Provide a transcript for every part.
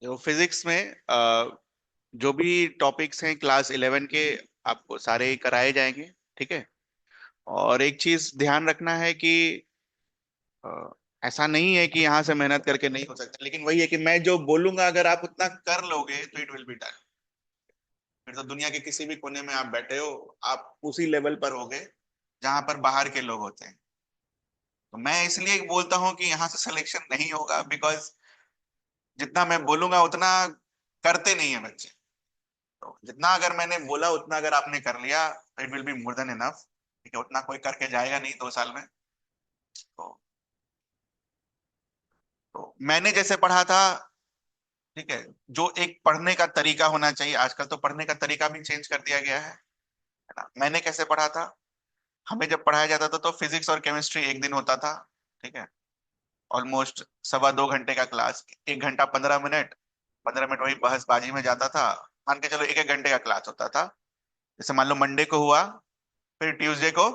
तो फिजिक्स में जो भी टॉपिक्स हैं क्लास 11 के, आपको सारे ही कराए जाएंगे। ठीक है। और एक चीज ध्यान रखना है कि अ, ऐसा नहीं है कि यहाँ से मेहनत करके नहीं हो सकता, लेकिन वही है कि मैं जो बोलूंगा अगर आप उतना कर लोगे तो इट विल बी डन। फिर तो दुनिया के किसी भी कोने में आप बैठे हो, आप उसी लेवल पर होगे जहां पर बाहर के लोग होते हैं। तो मैं इसलिए बोलता हूँ कि यहाँ से सिलेक्शन नहीं होगा, बिकॉज जितना मैं बोलूंगा उतना करते नहीं है बच्चे। तो जितना अगर मैंने बोला उतना अगर आपने कर लिया, it will be more than enough. ठीक है, उतना कोई करके जाएगा नहीं 2 साल में। तो, तो मैंने जैसे पढ़ा था, ठीक है, जो एक पढ़ने का तरीका होना चाहिए, आजकल तो पढ़ने का तरीका भी चेंज कर दिया गया है ना। मैंने कैसे पढ़ा था, हमें जब पढ़ाया जाता था तो फिजिक्स और केमिस्ट्री एक दिन होता था। ठीक है। ऑलमोस्ट 2.25 घंटे का क्लास, 1 घंटा 15 मिनट, 15 मिनट वही बहसबाजी में जाता था। मान के चलो 1 1 घंटे का क्लास होता था। जैसे मान लो मंडे को हुआ, फिर ट्यूसडे को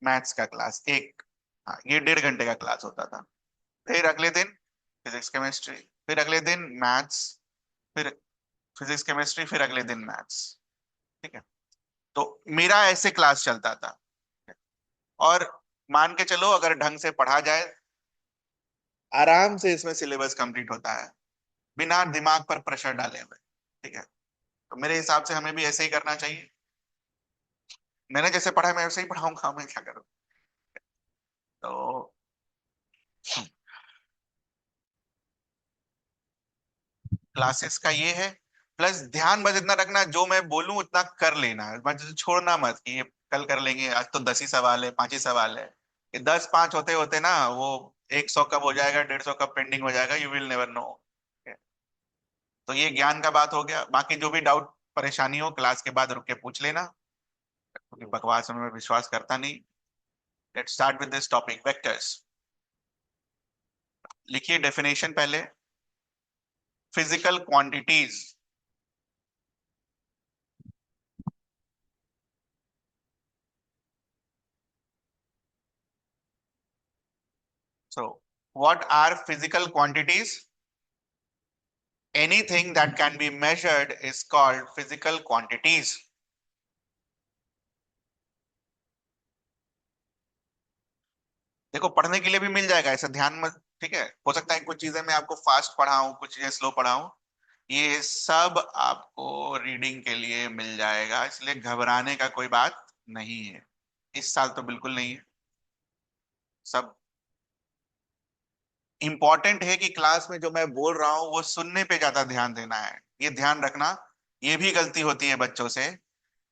मैथ्स का क्लास एक, हाँ, ये 1.5 घंटे का क्लास होता था। फिर अगले दिन फिजिक्स केमिस्ट्री, फिर अगले दिन मैथ्स, फिर फिजिक्स केमिस्ट्री, फिर अगले दिन मैथ्स। ठीक है। तो मेरा ऐसे क्लास चलता था। और मान के चलो अगर ढंग से पढ़ा जाए, आराम से इसमें सिलेबस कंप्लीट होता है, बिना दिमाग पर प्रेशर डाले हुए। ठीक है। तो मेरे हिसाब से हमें भी ऐसे ही करना चाहिए। मैंने जैसे पढ़ा है मैं वैसे ही पढ़ाऊंगा, मैं क्या करूँ। तो क्लासेस का ये है। प्लस ध्यान बस इतना रखना, जो मैं बोलूं उतना कर लेना, बस छोड़ना मत कि ये कल कर लेंगे, आज तो 10 ही सवाल है, 5 ही सवाल है। ये 10 5 होते होते ना वो 100 कब हो जाएगा, 150 कब पेंडिंग हो जाएगा, यू विल नेवर नो। तो ये ज्ञान का बात हो गया। बाकी जो भी डाउट परेशानी हो क्लास के बाद रुक के पूछ लेना, क्योंकि बकवास में मैं विश्वास करता नहीं। Let's start with this topic, vectors. लिखिए डेफिनेशन पहले। Physical quantities. So, what are physical quantities? Anything that can be measured is called physical quantities. देखो पढ़ने के लिए भी मिल जाएगा, ऐसा ध्यान मत। ठीक है, हो सकता है कुछ चीजें मैं आपको फास्ट पढ़ाऊं, कुछ चीजें स्लो पढ़ाऊं। ये सब आपको रीडिंग के लिए मिल जाएगा, इसलिए घबराने का कोई बात नहीं है। इस साल तो बिल्कुल नहीं है। सब इंपॉर्टेंट है कि क्लास में जो मैं बोल रहा हूँ वो सुनने पे ज्यादा ध्यान देना है, ये ध्यान रखना। ये भी गलती होती है बच्चों से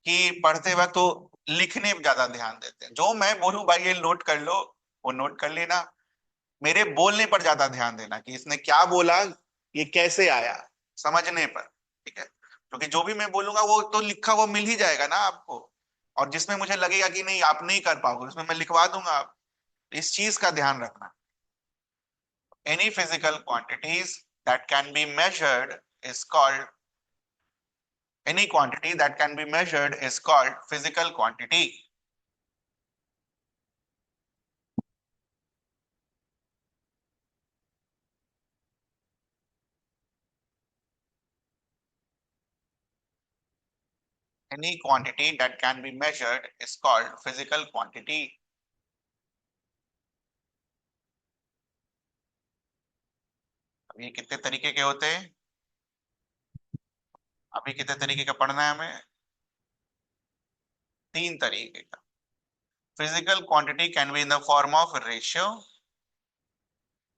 कि पढ़ते वक्त तो लिखने में ज्यादा ध्यान देते हैं। जो मैं बोलूं भाई ये नोट कर लो, वो नोट कर लेना। मेरे बोलने पर ज्यादा ध्यान देना कि इसने क्या बोला, ये कैसे आया, समझने पर। ठीक है, क्योंकि जो भी मैं बोलूंगा वो तो लिखा हुआ मिल ही जाएगा ना आपको। और जिसमें मुझे लगेगा कि नहीं आप नहीं कर पाओगे, उसमें मैं लिखवा दूंगा। आप इस चीज का ध्यान रखना। Any physical quantities that can be measured is called, any quantity that can be measured is called physical quantity. Any quantity that can be measured is called physical quantity. अब ये कितने तरीके के होते हैं, अभी कितने तरीके का पढ़ना है हमें? 3 तरीके का। Physical quantity can be in the form of ratio.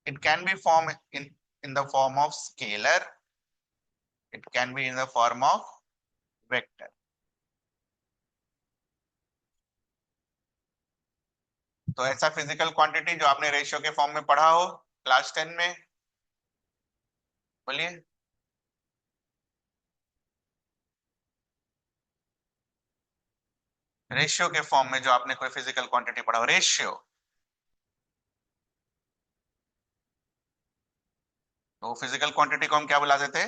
It can be formed in the form of scalar. It can be in the form of vector. तो ऐसा फिजिकल क्वांटिटी जो आपने रेशियो के फॉर्म में पढ़ा हो क्लास 10 में, बोलिए। रेशियो के फॉर्म में जो आपने कोई फिजिकल क्वांटिटी पढ़ा हो, रेशियो। तो फिजिकल क्वांटिटी को हम क्या बुलाते थे?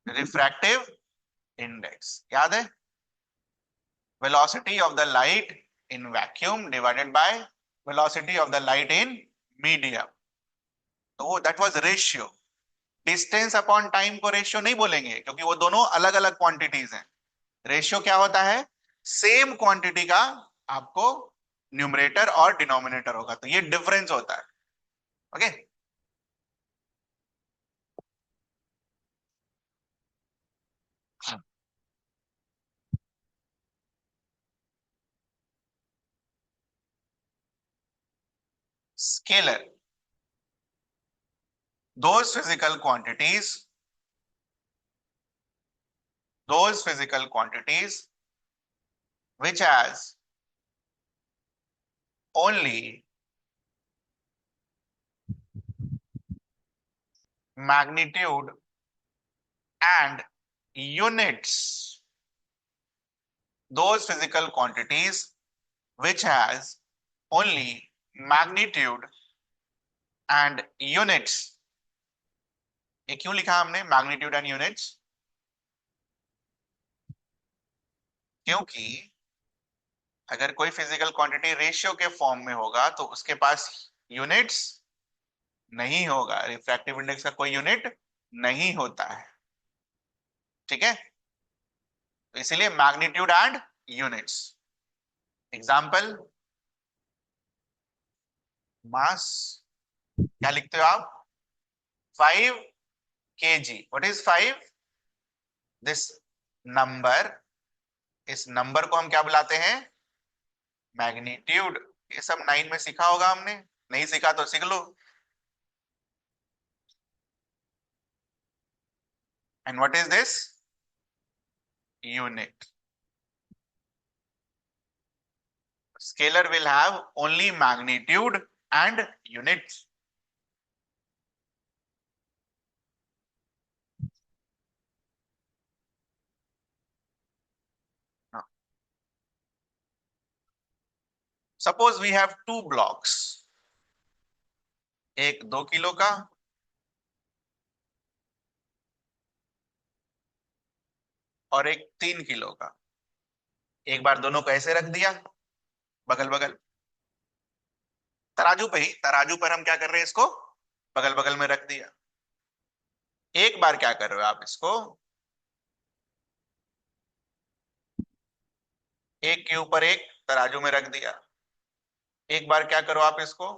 रिफ्रैक्टिव इंडेक्स, याद है? Velocity of the light in vacuum divided by velocity of the light in medium. तो that was ratio. Distance upon time को रेशियो नहीं बोलेंगे, क्योंकि वो दोनों अलग अलग क्वांटिटीज हैं। रेशियो क्या होता है? सेम क्वांटिटी का आपको न्यूमरेटर और डिनोमिनेटर होगा, तो ये डिफरेंस होता है। Okay. Scalar, those physical quantities those physical quantities which has only magnitude and units, those physical quantities which has only magnitude and units। ये क्यों लिखा हमने मैग्नीट्यूड एंड यूनिट्स? क्योंकि अगर कोई फिजिकल क्वांटिटी रेशियो के फॉर्म में होगा तो उसके पास यूनिट्स नहीं होगा, रिफ्रैक्टिव इंडेक्स का कोई यूनिट नहीं होता है। ठीक है, तो इसीलिए मैग्नीट्यूड एंड यूनिट्स। एग्जाम्पल, मास क्या लिखते हो आप? 5 kg। What is 5? This number, इस नंबर को हम क्या बुलाते हैं? मैग्नीट्यूड। ये सब 9 में सीखा होगा हमने, नहीं सीखा तो सीख लो। And what is this? Unit. Scalar will have only magnitude and units. Suppose we have two blocks, एक 2 किलो का और एक 3 किलो का। एक बार दोनों को ऐसे रख दिया बगल बगल, तराजू पे ही, तराजू पर हम क्या कर रहे हैं, इसको बगल बगल में रख दिया। एक बार क्या कर रहे हो आप, इसको एक के ऊपर एक तराजू में रख दिया। एक बार क्या करो आप, इसको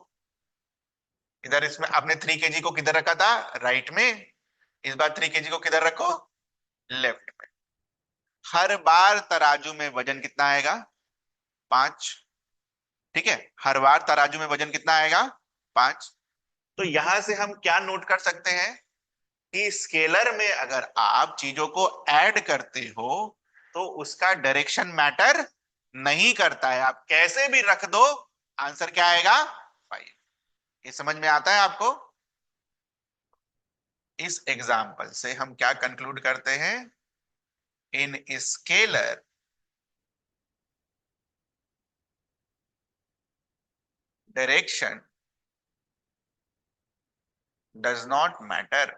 इधर, इसमें आपने 3 kg को किधर रखा था? राइट में। इस बार 3 kg को किधर रखो? लेफ्ट में। हर बार तराजू में वजन कितना आएगा? 5। ठीक है, हर बार तराजू में वजन कितना आएगा? 5। तो यहां से हम क्या नोट कर सकते हैं कि स्केलर में अगर आप चीजों को ऐड करते हो तो उसका डायरेक्शन मैटर नहीं करता है, आप कैसे भी रख दो, आंसर क्या आएगा? 5। ये समझ में आता है आपको? इस एग्जाम्पल से हम क्या कंक्लूड करते हैं? In scalar direction does not matter.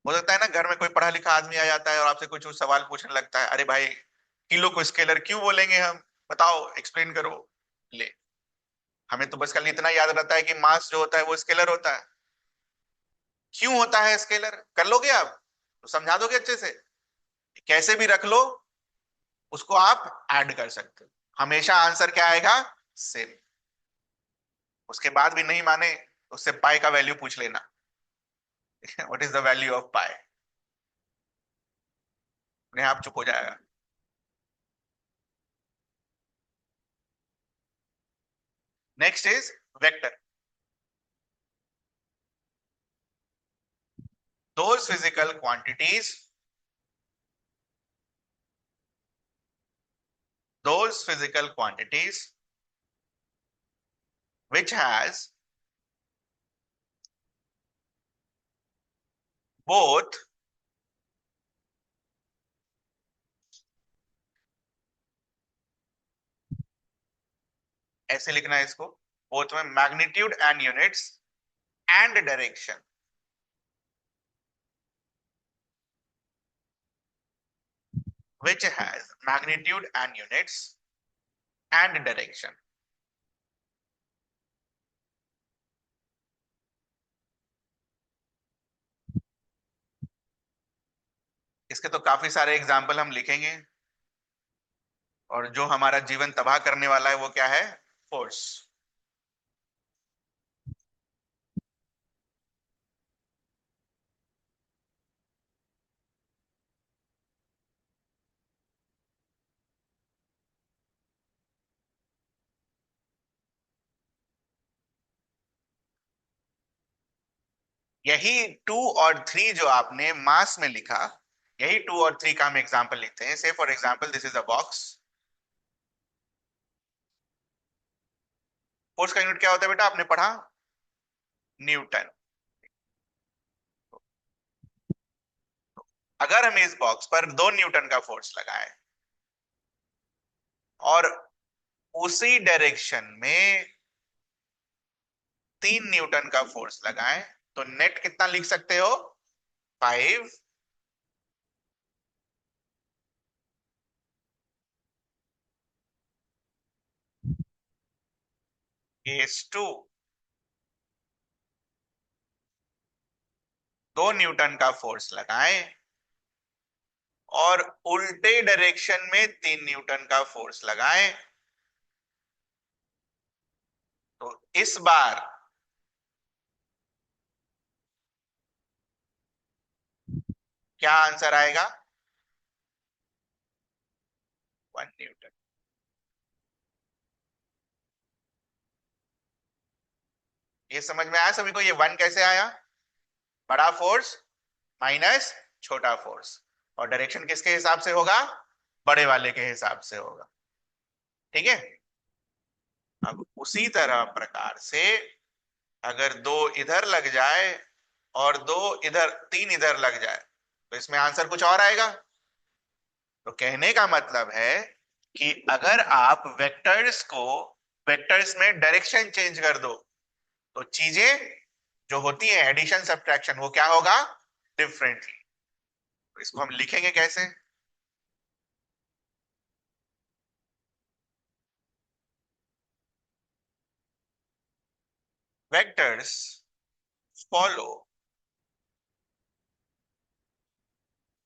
हो सकता है ना, घर में कोई पढ़ा लिखा आदमी आ जाता है और आपसे कुछ सवाल पूछने लगता है, अरे भाई किलो को स्केलर क्यों बोलेंगे हम, बताओ, एक्सप्लेन करो। ले, हमें तो बस खाली इतना याद रहता है कि मास जो होता है वो स्केलर होता है। क्यों होता है स्केलर, कर लोगे आप तो समझा दोगे अच्छे से। कैसे भी रख लो, उसको आप ऐड कर सकते हो, हमेशा आंसर क्या आएगा? सेम। उसके बाद भी नहीं माने, उससे पाई का वैल्यू पूछ लेना। What is the value of pi, अपने आप चुप हो जाएगा। Next is vector. those physical quantities those physical quantities which has both ऐसे लिखना है इसको, both में magnitude and units and direction, which has magnitude and units and direction। इसके तो काफी सारे एग्जाम्पल हम लिखेंगे। और जो हमारा जीवन तबाह करने वाला है वो क्या है? फोर्स। यही टू और थ्री जो आपने मास में लिखा, यही टू और थ्री का हम एग्जाम्पल लिखते हैं। से for example this is a box. Force का यूनिट क्या होता है बेटा, आपने पढ़ा? न्यूटन। अगर हम इस बॉक्स पर 2 न्यूटन का फोर्स लगाएं और उसी डायरेक्शन में 3 न्यूटन का फोर्स लगाएं, तो नेट कितना लिख सकते हो? 5 केस टू। 2 न्यूटन का फोर्स लगाएं और उल्टे डायरेक्शन में 3 न्यूटन का फोर्स लगाएं, तो इस बार क्या आंसर आएगा? 1 न्यूटन। ये समझ में आया सभी को? ये 1 कैसे आया? बड़ा फोर्स माइनस छोटा फोर्स, और डायरेक्शन किसके हिसाब से होगा? बड़े वाले के हिसाब से होगा। ठीक है। अब उसी तरह प्रकार से अगर 2 इधर लग जाए और 2 इधर, 3 इधर लग जाए, तो इसमें आंसर कुछ और आएगा। तो कहने का मतलब है कि अगर आप वेक्टर्स में डायरेक्शन चेंज कर दो, तो चीजें जो होती है एडिशन सब्ट्रैक्शन, वो क्या होगा? डिफरेंटली। तो इसको हम लिखेंगे कैसे? Vectors follow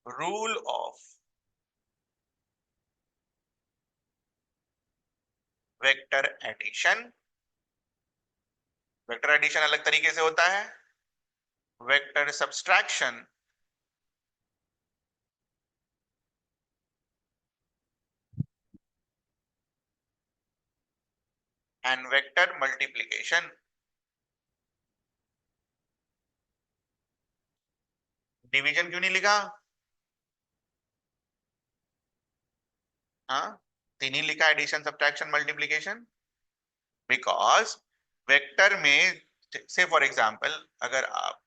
rule of vector addition. Vector addition अलग तरीके से होता है, vector subtraction and vector multiplication. Division क्यों नहीं लिखा? हाँ, तीन ही लिखा, addition subtraction multiplication. Because vector में, से फॉर एग्जांपल अगर आप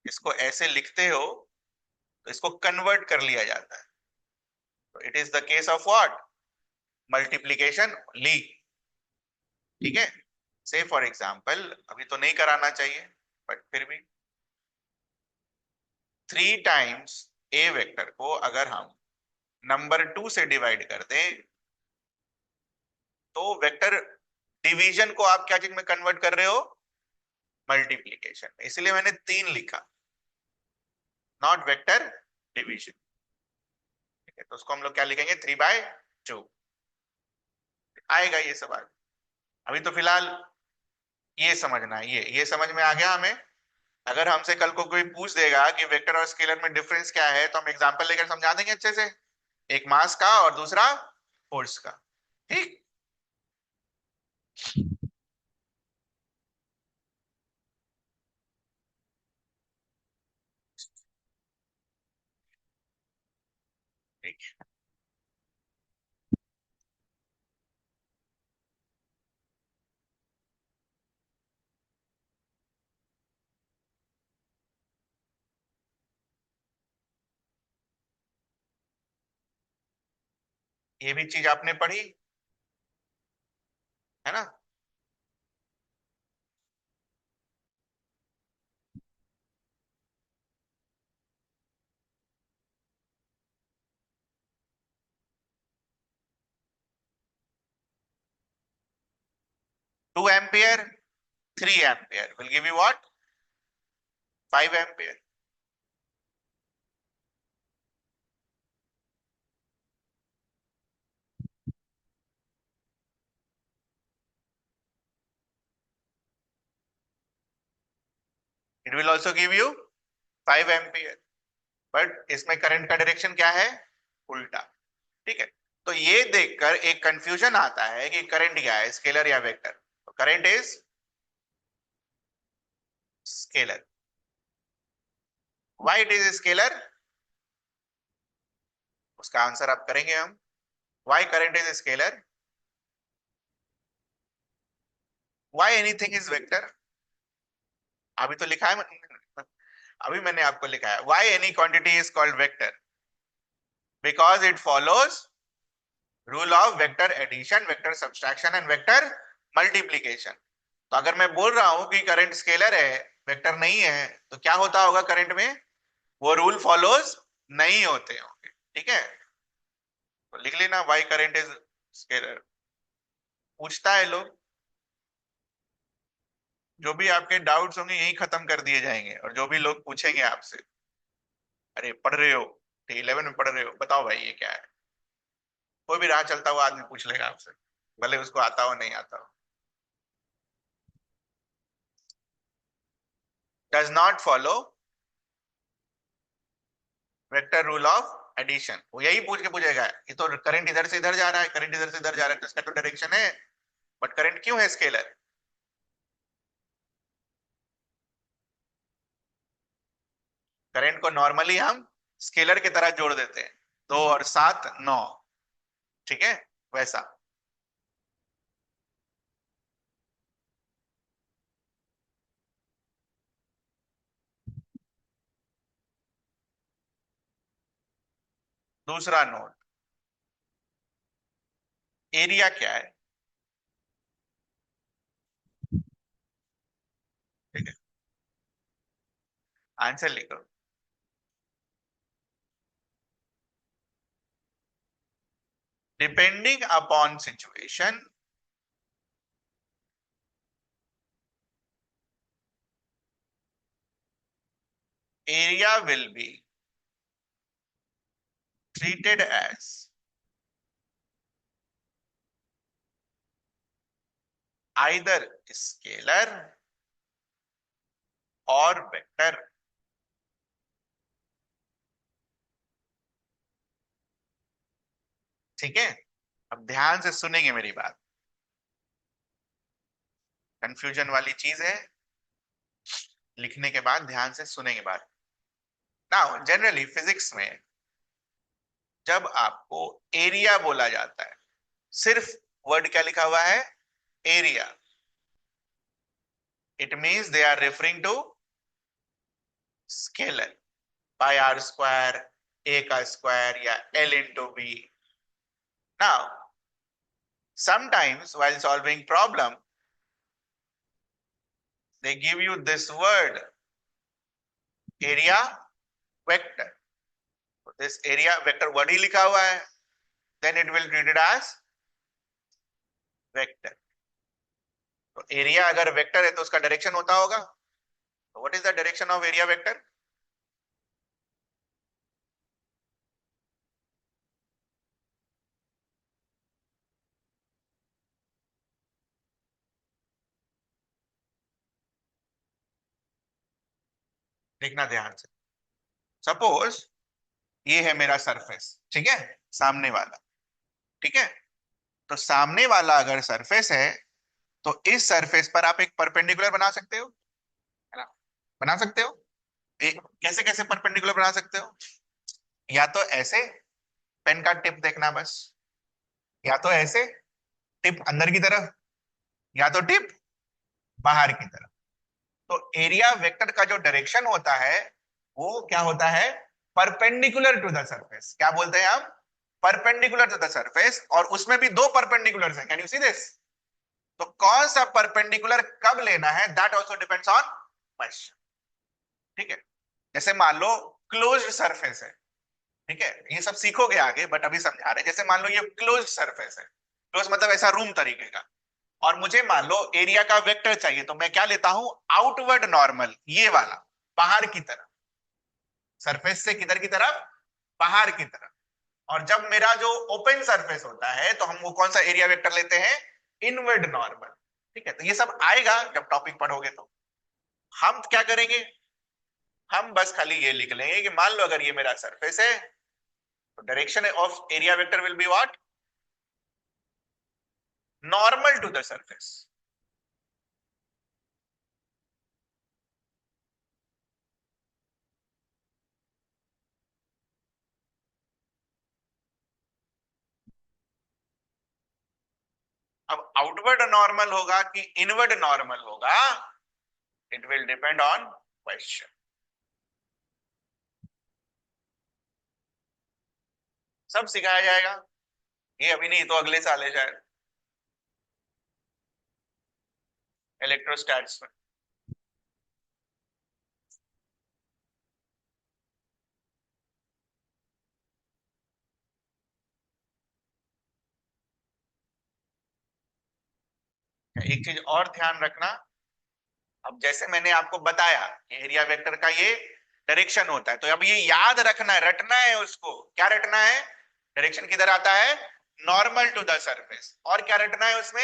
इसको ऐसे लिखते हो तो इसको कन्वर्ट कर लिया जाता है। तो it is the case of what? Multiplication ली। ठीक है। से फॉर एग्जांपल, अभी तो नहीं कराना चाहिए बट फिर भी, 3 टाइम्स ए वेक्टर को अगर हम नंबर 2 से डिवाइड कर दें, तो वेक्टर डिवीजन को आप क्या चीज में कन्वर्ट कर रहे हो? मल्टीप्लीकेशन। इसलिए मैंने 3 लिखा, नॉट वेक्टर डिवीजन। ठीक है, तो उसको हम लोग क्या लिखेंगे? 3/2 आएगा ये सवाल। अभी तो फिलहाल ये समझना है, ये समझ में आ गया हमें। अगर हमसे कल को कोई पूछ देगा कि वेक्टर और स्केलर में डिफरेंस क्या है, तो हम एग्जांपल लेकर समझा देंगे अच्छे से। एक मास का और दूसरा फोर्स का। ठीक। ठीक। ये भी चीज आपने पढ़ी है ना? 2 ampere, 3 ampere will give you what? 5 ampere. It will also give you 5 ampere, but इसमें करंट का डायरेक्शन क्या है, उल्टा। ठीक है, तो ये देखकर एक कंफ्यूजन आता है कि करंट क्या है, स्केलर या वेक्टर। तो current is scalar. Why it is scalar, उसका आंसर आप करेंगे हम। Why current is scalar, why anything is vector. अभी तो लिखा है, अभी मैंने आपको लिखा है why any quantity is called vector, because it follows rule of vector addition, vector subtraction and vector multiplication. तो अगर मैं बोल रहा हूं कि करंट स्केलर है, वेक्टर नहीं है, तो क्या होता होगा करंट में, वो रूल फॉलोज नहीं होते होंगे। ठीक है, तो लिख लेना व्हाई करंट इज स्केलर। पूछता है लोग, जो भी आपके डाउट्स होंगे यही खत्म कर दिए जाएंगे, और जो भी लोग पूछेंगे आपसे, अरे पढ़ रहे हो, 11 में पढ़ रहे हो, बताओ भाई ये क्या है, कोई भी राह चलता हुआ आदमी पूछ लेगा आपसे, भले उसको आता हो नहीं आता हो। Does not follow vector rule of addition, वो यही पूछ के पूछेगा, ये तो करंट इधर से इधर जा रहा है, करंट इधर से इधर जा रहा है, तो इसका तो डायरेक्शन है, बट करंट क्यों है स्केलर। करंट को नॉर्मली हम स्केलर की तरह जोड़ देते हैं, 2 और 7 9। ठीक है, वैसा। दूसरा नोट, एरिया क्या है। ठीक है, आंसर लिखो। Depending upon situation, area will be treated as either scalar और वेक्टर। ठीक है, अब ध्यान से सुनेंगे मेरी बात, कंफ्यूजन वाली चीज है, लिखने के बाद ध्यान से सुनेंगे बात। नाउ जनरली फिजिक्स में जब आपको एरिया बोला जाता है, सिर्फ वर्ड क्या लिखा हुआ है, area, it means they are referring to scalar, pi R square, A का स्क्वायर, या L into B. Now sometimes while solving problem they give you this word area vector, this area vector word ही लिखा हुआ है, then it will treat it as vector। तो area अगर vector है तो उसका डायरेक्शन होता होगा, तो what is the direction of area vector, देखना ध्यान से। सपोज ये है मेरा सरफेस, ठीक है, सामने वाला। ठीक है, तो सामने वाला अगर सरफेस है, तो इस सरफेस पर आप एक परपेंडिकुलर बना सकते हो, है ना, बना सकते हो। कैसे कैसे परपेंडिकुलर बना सकते हो, या तो ऐसे, पेन का टिप देखना बस, या तो ऐसे टिप अंदर की तरफ, या तो टिप बाहर की तरफ। तो एरिया वेक्टर का जो डायरेक्शन होता है वो क्या होता है, परपेंडिकुलर टू द सरफेस। क्या बोलते हैं हम, परपेंडिकुलर टू द सरफेस, और उसमें भी 2 परपेंडिकुलर हैं, कैन यू सी दिस। तो कौन सा परपेंडिकुलर कब लेना है, that also depends on question. ठीक है, जैसे मान लो क्लोज्ड सरफेस है, ठीक है, ये सब सीखोगे आगे, बट अभी समझा रहे हैं। जैसे मान लो ये क्लोज्ड सरफेस है, क्लोज मतलब ऐसा रूम तरीके का, और मुझे मान लो एरिया का वेक्टर चाहिए, तो मैं क्या लेता हूं, आउटवर्ड नॉर्मल, ये वाला, बाहर की तरफ, सरफेस से किधर की तरफ, बाहर की तरफ। और जब मेरा जो ओपन सरफेस होता है, तो हम वो कौन सा एरिया वेक्टर लेते हैं, इनवर्ड नॉर्मल। ठीक है, तो ये सब आएगा जब टॉपिक पढ़ोगे, तो हम क्या करेंगे, हम बस खाली ये लिख लेंगे कि मान लो अगर ये मेरा सरफेस है तो direction of area vector will be what, normal to the surface. अब आउटवर्ड नॉर्मल होगा कि इनवर्ड नॉर्मल होगा, it will depend on question. सब सिखाया जाएगा, ये अभी नहीं तो अगले साल है शायद, इलेक्ट्रोस्टैट्स में। एक चीज और ध्यान रखना, अब जैसे मैंने आपको बताया एरिया वेक्टर का ये डायरेक्शन होता है, तो अब ये याद रखना है, रटना है उसको। क्या रटना है? डायरेक्शन किधर आता है? Normal to the surface. और क्या रटना है उसमें?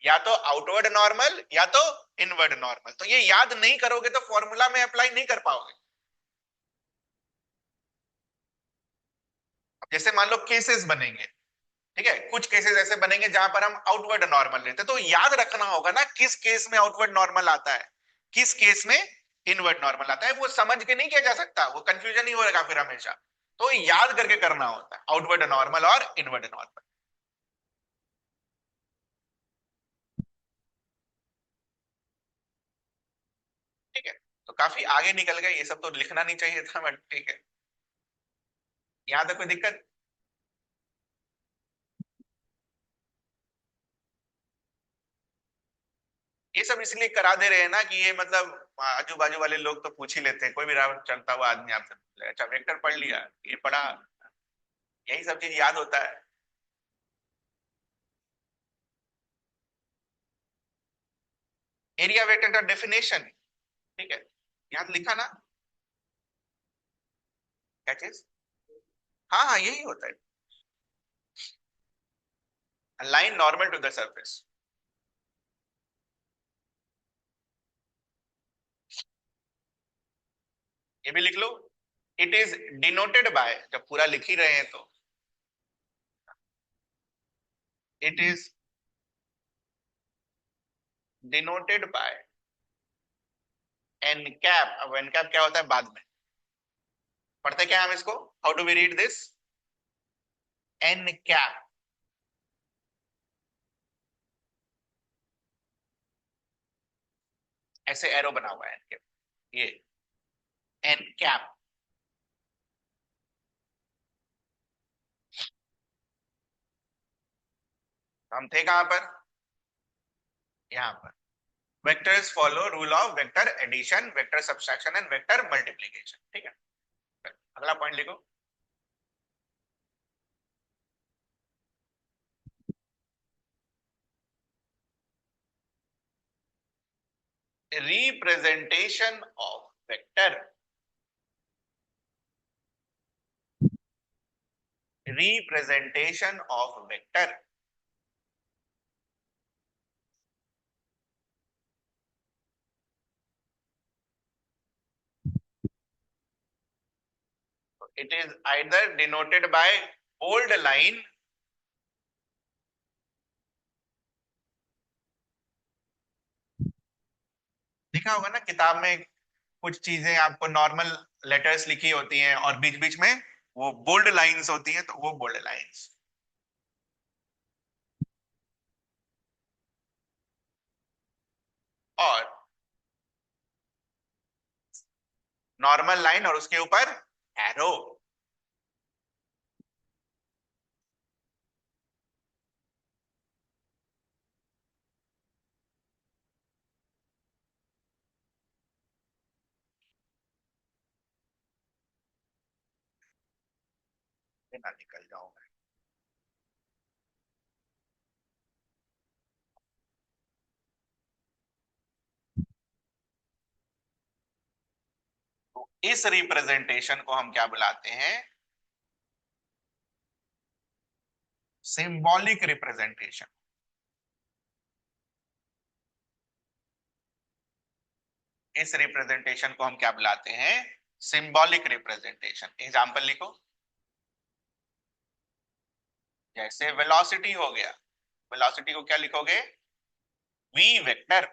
या तो आउटवर्ड नॉर्मल या तो इनवर्ड नॉर्मल। तो ये याद नहीं करोगे तो फॉर्मूला में अप्लाई नहीं कर पाओगे। जैसे मान लो केसेस बनेंगे, ठीक है, कुछ केसेस ऐसे बनेंगे जहां पर हम आउटवर्ड नॉर्मल लेते हैं, तो याद रखना होगा ना किस केस में आउटवर्ड नॉर्मल आता है, किस केस में इनवर्ड नॉर्मल आता है। वो समझ के नहीं किया जा सकता, वो कंफ्यूजन ही होगा फिर हमेशा। तो याद करके करना होता है आउटवर्ड नॉर्मल और इनवर्ड नॉर्मल। ठीक है, तो काफी आगे निकल गए, ये सब तो लिखना नहीं चाहिए था, बट ठीक है। यहाँ तक कोई दिक्कत? ये सब इसलिए करा दे रहे हैं ना कि ये मतलब आजू बाजू वाले लोग तो पूछ ही लेते हैं, कोई भी राह चलता हुआ आदमी आपसे पूछ ले, अच्छा वेक्टर पढ़ लिया, ये पढ़ा, यही सब चीज याद होता है। एरिया वेक्टर का डेफिनेशन, ठीक है, यहाँ लिखा ना, क्या चीज? हाँ हाँ, यही होता है, line normal to the surface. ये भी लिख लो, इट इज डिनोटेड बाय, जब पूरा लिख ही रहे हैं तो it is denoted by N cap. अब एन कैप क्या होता है बाद में पढ़ते क्या हम इसको, how do we read this? N cap, ऐसे एरो बना हुआ है एन कैप, ये एन कैप। हम थे कहां पर? यहाँ पर। Vectors follow rule of vector addition, vector subtraction and vector multiplication. ठीक है, अगला पॉइंट लिखो। Representation of vector, representation of vector, it is either denoted by bold line, लिखा होगा ना किताब में, कुछ चीजें आपको नॉर्मल लेटर्स लिखी होती हैं और बीच बीच में वो बोल्ड लाइंस होती हैं, तो वो बोल्ड लाइंस। और नॉर्मल लाइन और उसके ऊपर एरो। ना निकल जाऊंगा। तो इस रिप्रेजेंटेशन को हम क्या बुलाते हैं? Symbolic representation. इस रिप्रेजेंटेशन को हम क्या बुलाते हैं? सिंबॉलिक रिप्रेजेंटेशन, एग्जाम्पल लिखो। जैसे वेलोसिटी हो गया, वेलोसिटी को क्या लिखोगे? V vector.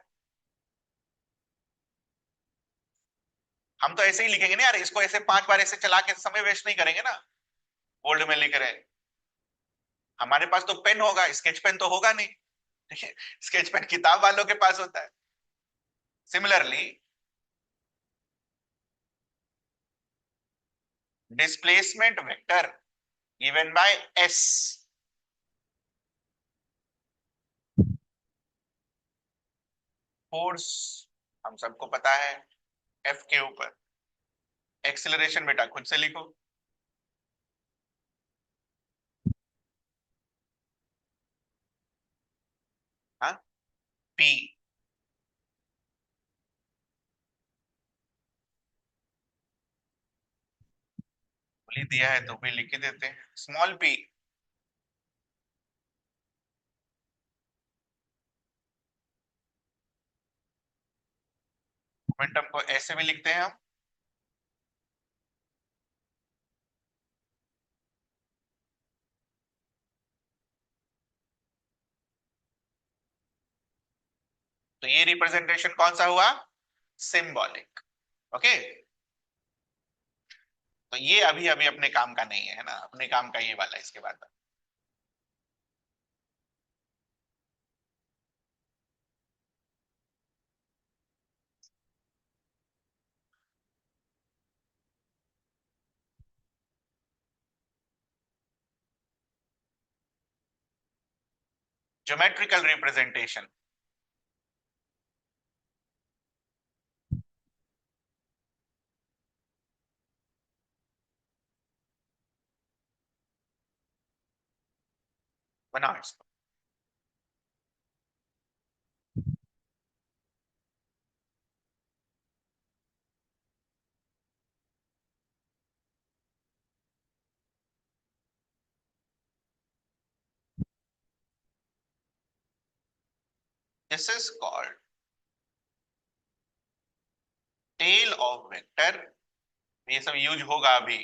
हम तो ऐसे ही लिखेंगे ना यार, इसको ऐसे 5 बार ऐसे चला के समय वेस्ट नहीं करेंगे ना। बोल्ड में लिख रहे हैं, हमारे पास तो पेन होगा, स्केच पेन तो होगा नहीं। ठीक है, स्केच पेन किताब वालों के पास होता है। Similarly displacement vector given by S, force हम सबको पता है एफ के ऊपर। एक्सेलरेशन बेटा खुद से लिखो। हाँ, पी। लिख दिया है तो भी लिख ही देते हैं, स्मॉल पी। मोमेंटम को ऐसे भी लिखते हैं हम। तो ये रिप्रेजेंटेशन कौन सा हुआ? सिंबॉलिक। ओके, तो ये अभी अभी अपने काम का नहीं है ना, अपने काम का ये वाला इसके बाद। Geometrical representation. बनाओ इसको। This is called tail of vector. ये सब यूज होगा अभी।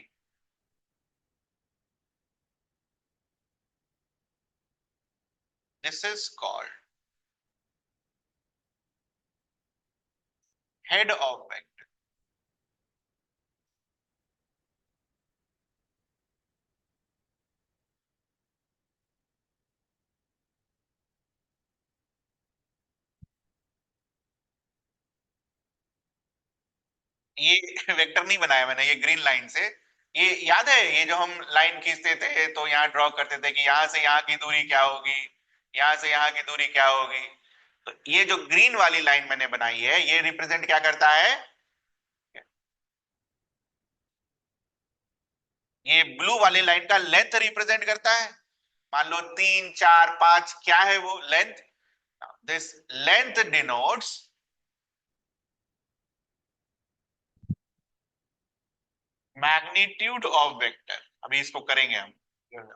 This is called head of vector. ये वेक्टर नहीं बनाया मैंने, ये ग्रीन लाइन से। ये याद है, ये जो हम लाइन खींचते थे तो यहाँ ड्रॉ करते थे कि यहाँ से यहाँ की दूरी क्या होगी, यहाँ से यहाँ की दूरी क्या होगी। तो ये जो ग्रीन वाली लाइन मैंने बनाई है, ये रिप्रेजेंट क्या करता है? ये ब्लू वाली लाइन का लेंथ रिप्रेजेंट करता है। मान लो 3 4 5, क्या है वो length? This length denotes magnitude of vector. अभी इसको करेंगे हम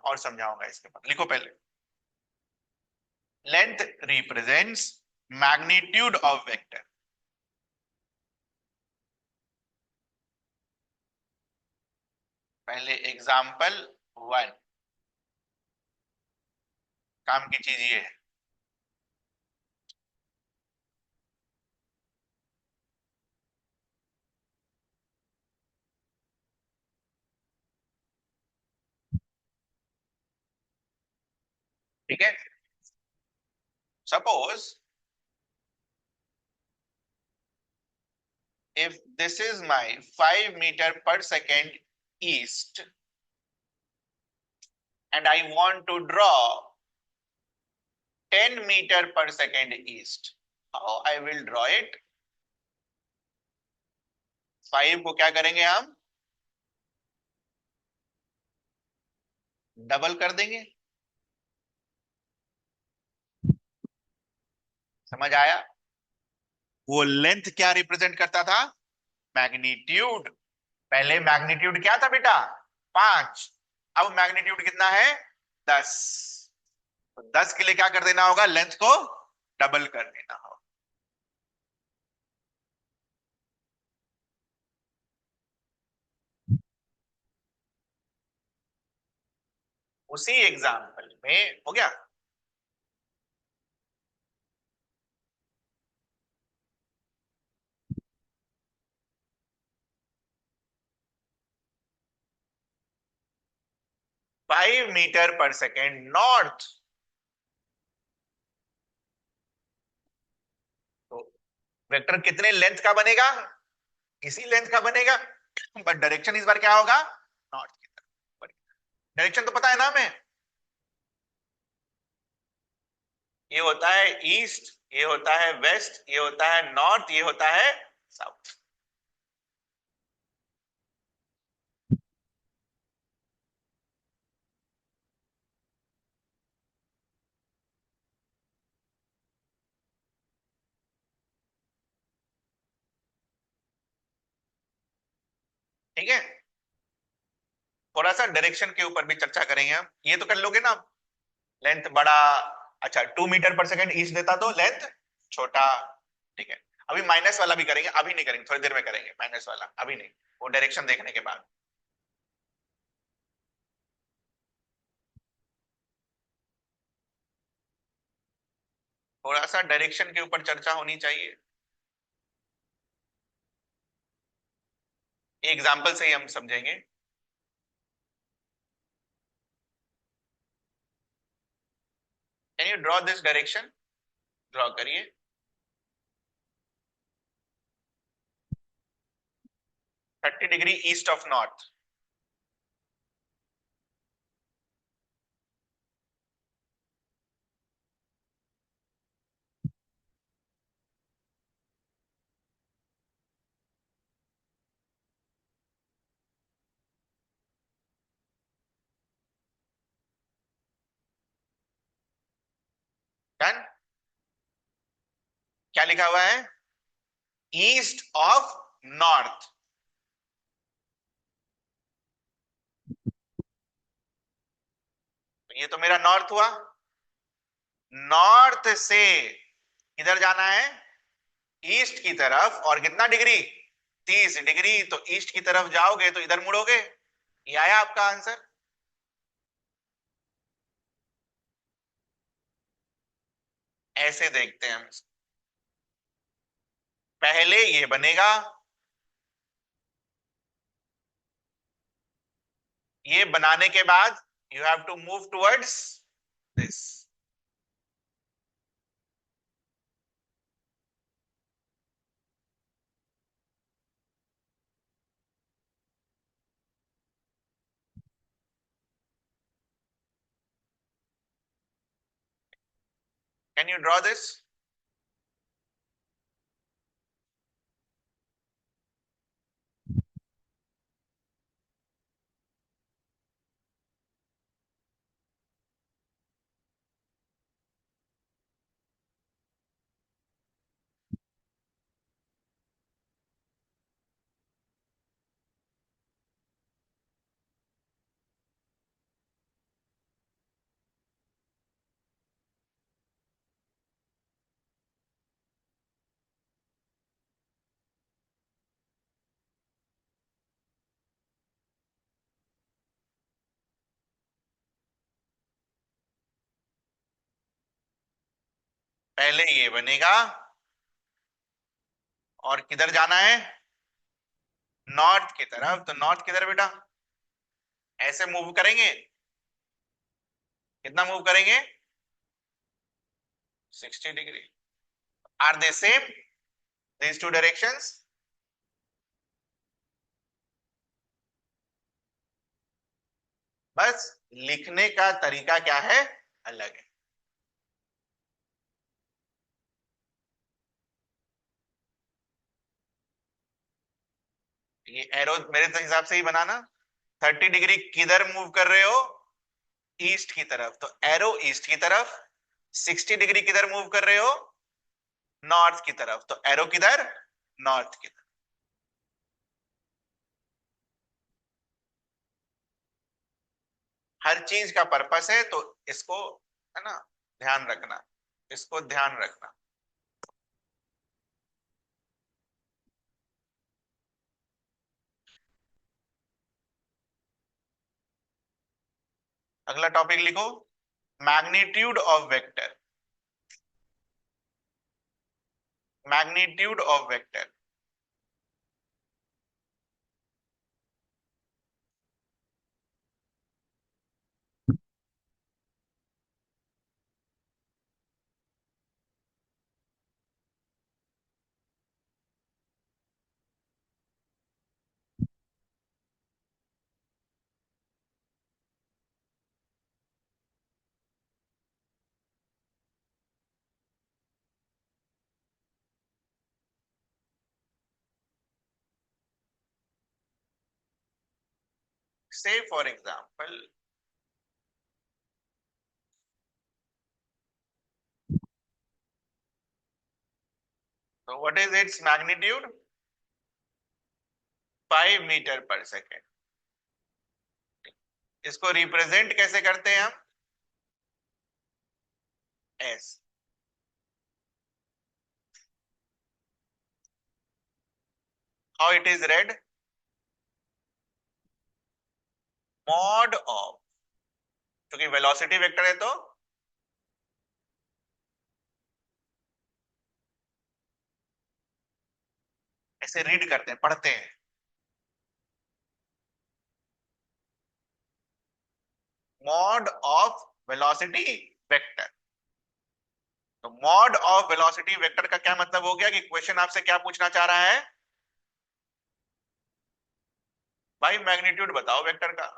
और समझाऊंगा इसके बाद, लिखो पहले। Length represents magnitude of vector. पहले एग्जाम्पल 1, काम की चीज ये है। ठीक है, suppose if this is my 5 meter per second east and I want to draw 10 meter per second east, how I will draw it? 5 को क्या करेंगे हम? डबल कर देंगे। समझ आया? वो लेंथ क्या रिप्रेजेंट करता था? मैग्नीट्यूड। पहले मैग्नीट्यूड क्या था बेटा? 5। अब मैग्नीट्यूड कितना है? 10। तो 10 के लिए क्या कर देना होगा? लेंथ को डबल कर देना होगा। उसी एग्जाम्पल में हो गया। 5 मीटर पर सेकेंड नॉर्थ, तो वेक्टर कितने लेंथ का बनेगा? इसी लेंथ का बनेगा, बट डायरेक्शन इस बार क्या होगा? नॉर्थ की तरफ। डायरेक्शन तो पता है ना हमें, ये होता है ईस्ट, ये होता है वेस्ट, ये होता है नॉर्थ, ये होता है साउथ। ठीक है, थोड़ा सा डायरेक्शन के ऊपर भी चर्चा करेंगे हम, ये तो कर लोगे ना। लेंथ बड़ा, अच्छा 2 मीटर पर सेकेंड ईस्ट देता तो लेंथ छोटा। ठीक है, अभी माइनस वाला भी करेंगे, अभी नहीं करेंगे, थोड़ी देर में करेंगे माइनस वाला, अभी नहीं, वो डायरेक्शन देखने के बाद। थोड़ा सा डायरेक्शन के ऊपर चर्चा होनी चाहिए, एग्जाम्पल से ही हम समझेंगे। Can you draw this direction? Draw करिए। 30 degree east of north. Done. क्या लिखा हुआ है? East of north. ये तो मेरा नॉर्थ हुआ, नॉर्थ से इधर जाना है ईस्ट की तरफ, और कितना डिग्री? 30 डिग्री, तो ईस्ट की तरफ जाओगे तो इधर मुड़ोगे। ये आया आपका आंसर। ऐसे देखते हैं हम, पहले ये बनेगा, ये बनाने के बाद you have to move towards this. Can you draw this? पहले ये बनेगा, और किधर जाना है? नॉर्थ की तरफ, तो नॉर्थ किधर बेटा? ऐसे मूव करेंगे, कितना मूव करेंगे? 60 degree. Are they same, these two directions? बस लिखने का तरीका क्या है, अलग है। ये एरो मेरे हिसाब से ही बनाना। 30 डिग्री किधर मूव कर रहे हो? ईस्ट की तरफ, तो एरो ईस्ट की तरफ। 60 डिग्री किधर मूव कर रहे हो? नॉर्थ की तरफ, तो एरो किधर? नॉर्थ की तरफ। हर चीज का पर्पस है, तो इसको, है ना, ध्यान रखना, इसको ध्यान रखना। अगला टॉपिक लिखो, magnitude of vector. Magnitude of vector. Say for example, तो what is its magnitude? 5 metre per second. इसको रिप्रेजेंट कैसे करते हैं हम? Yes. How it is read? Mod of, क्योंकि वेलोसिटी वेक्टर है तो ऐसे रीड करते हैं, पढ़ते हैं। Mod of velocity vector. तो मॉड ऑफ वेलोसिटी वेक्टर का क्या मतलब हो गया कि क्वेश्चन आपसे क्या पूछना चाह रहा है? भाई मैग्नीट्यूड बताओ वेक्टर का।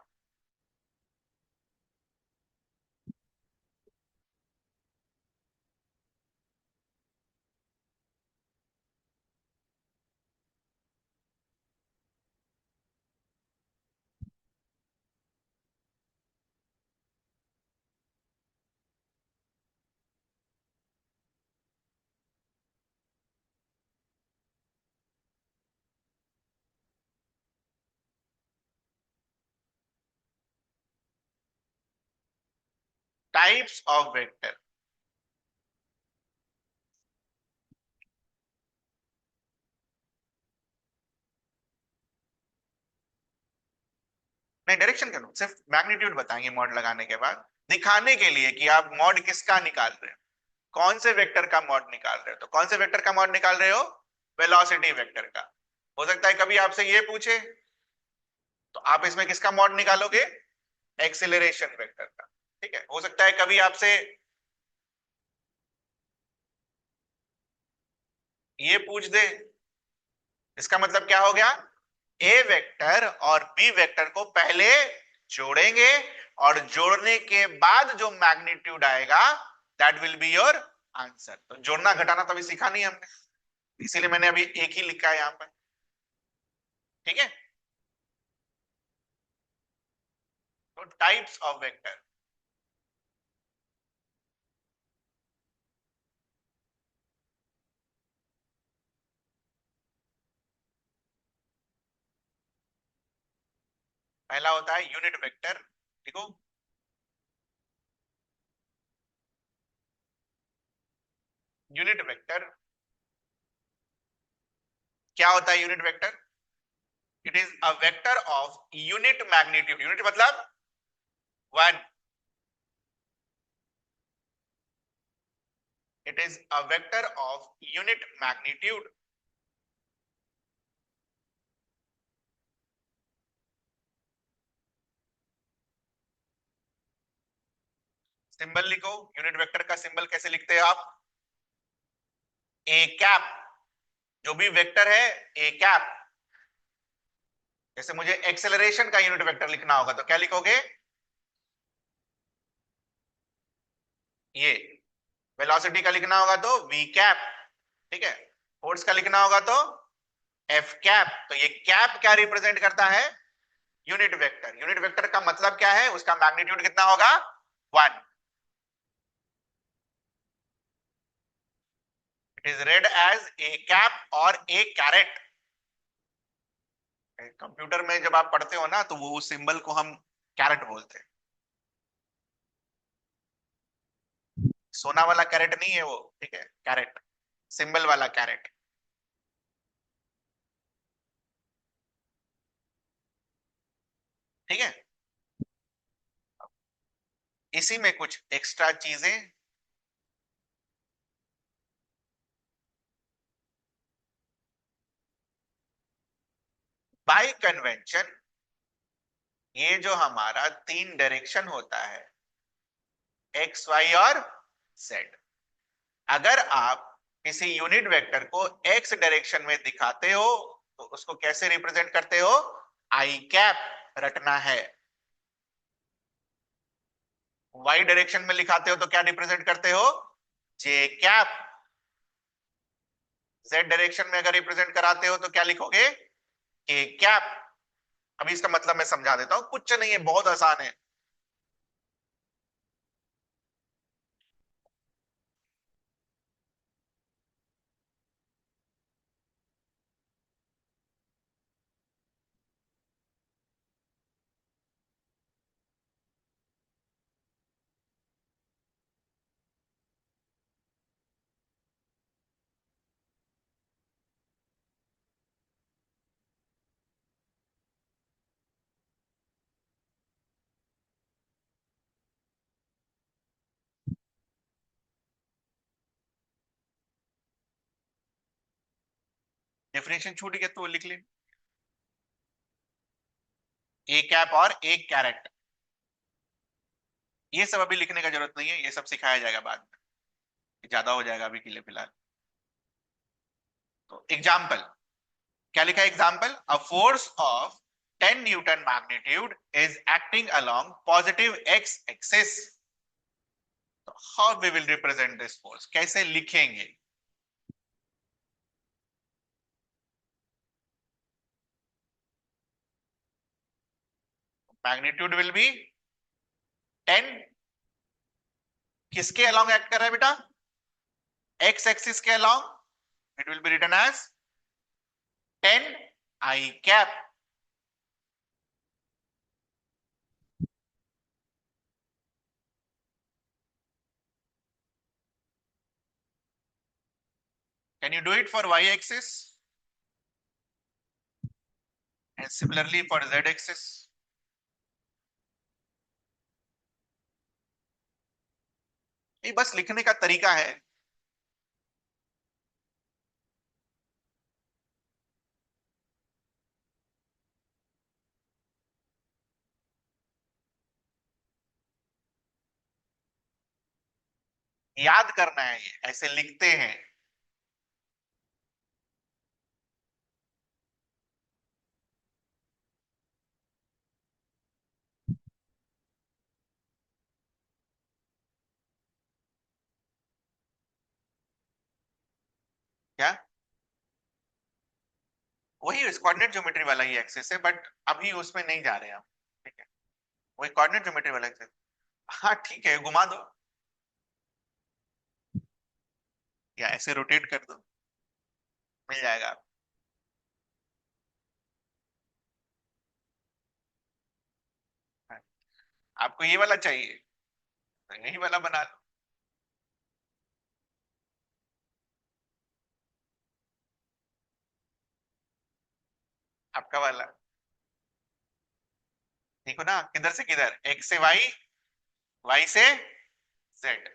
Types of vector. नहीं, डायरेक्शन करो, सिर्फ मैग्नीट्यूड बताएंगे मॉड लगाने के बाद, दिखाने के लिए कि आप मॉड किसका निकाल रहे हो, कौन से वेक्टर का मॉड निकाल रहे हो। तो कौन से वेक्टर का मॉड निकाल रहे हो? वेलोसिटी वेक्टर का। हो सकता है कभी आपसे ये पूछे, तो आप इसमें किसका मॉड निकालोगे? एक्सेलरेशन वेक्टर का। ठीक है, हो सकता है कभी आपसे ये पूछ दे, इसका मतलब क्या हो गया? ए वेक्टर और बी वेक्टर को पहले जोड़ेंगे, और जोड़ने के बाद जो मैग्नीट्यूड आएगा that will be your answer. तो जोड़ना घटाना तो अभी सीखा नहीं हमने, इसीलिए मैंने अभी एक ही लिखा है यहां पर। ठीक है, तो टाइप्स ऑफ वेक्टर। पहला होता है यूनिट वेक्टर। देखो, यूनिट वेक्टर क्या होता है? Unit vector, it is a vector of unit magnitude. Unit मतलब 1। It is a vector of unit magnitude. Symbol लिखो, यूनिट वेक्टर का सिंबल कैसे लिखते हो आप? A cap. जो भी वेक्टर है ए कैप। जैसे मुझे एक्सेलरेशन का यूनिट वेक्टर लिखना होगा तो क्या लिखोगे? ये। वेलोसिटी का लिखना होगा तो वी कैप। ठीक है, फोर्स का लिखना होगा तो एफ कैप। तो ये कैप क्या रिप्रेजेंट करता है? Unit vector. यूनिट वेक्टर का मतलब क्या है? उसका मैग्नीट्यूड कितना होगा? 1। It is read as A cap और ए कैरेट। कंप्यूटर में जब आप पढ़ते हो ना तो वो सिंबल को हम कैरेट बोलते हैं। सोना वाला कैरेट नहीं है वो, ठीक है, कैरेट, सिंबल वाला कैरेट। ठीक है, इसी में कुछ एक्स्ट्रा चीजें। बाय कन्वेंशन ये जो हमारा तीन डायरेक्शन होता है, एक्स वाई और जेड, अगर आप किसी यूनिट वेक्टर को एक्स डायरेक्शन में दिखाते हो तो उसको कैसे रिप्रेजेंट करते हो? आई कैप रटना है। वाई डायरेक्शन में लिखाते हो तो क्या रिप्रेजेंट करते हो? जे कैप। जेड डायरेक्शन में अगर रिप्रेजेंट कराते हो तो क्या लिखोगे? के कैप। अभी इसका मतलब मैं समझा देता हूं, कुछ नहीं है, बहुत आसान है। डेफिनेशन छूट गया तो लिख ले, ए कैप और ए कैरेट। ये सब अभी लिखने का जरूरत नहीं है, ये सब सिखाया जाएगा बाद में, ज्यादा हो जाएगा अभी के लिए फिलहाल। तो एग्जाम्पल क्या लिखा है? Example, a force of 10 newton magnitude is acting along positive x axis. How we will represent this force, कैसे लिखेंगे? मैग्नीट्यूड विल बी 10, किसके अलोंग एक्ट कर रहा है बेटा? एक्स एक्सिस के along. It will be written as 10 I cap. Can you do it for y axis and similarly for z axis? ये बस लिखने का तरीका है। याद करना है, ये ऐसे लिखते हैं। क्या? वही कोऑर्डिनेट ज्योमेट्री वाला ही एक्सेस है, बट अभी उसमें नहीं जा रहे हैं हम। ठीक है, वही कोऑर्डिनेट ज्योमेट्री वाला एक्सेस। हाँ ठीक है, घुमा दो या ऐसे रोटेट कर दो, मिल जाएगा। हाँ, आपको ये वाला चाहिए तो यही वाला बना लो। आपका वाला देखो ना, किधर से किधर, एक्स से वाई, वाई से जेड।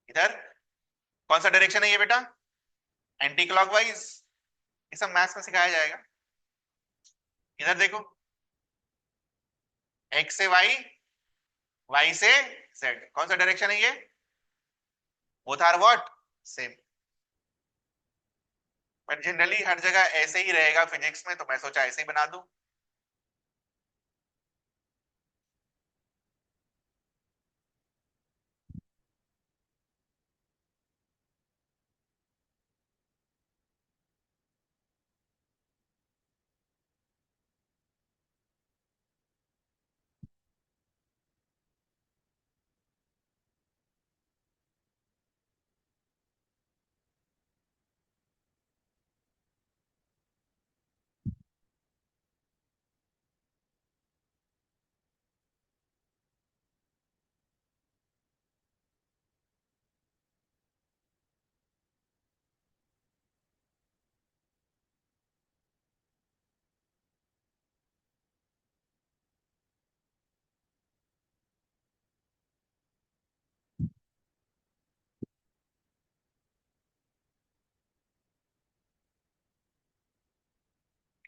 इधर कौन सा डायरेक्शन है ये बेटा? Anti clockwise. ये सब मैथ्स में सिखाया जाएगा। इधर देखो, एक्स से वाई, वाई से जेड, कौन सा डायरेक्शन है ये? Both are what? Same. But generally हर जगह ऐसे ही रहेगा फिजिक्स में, तो मैं सोचा ऐसे ही बना दूं।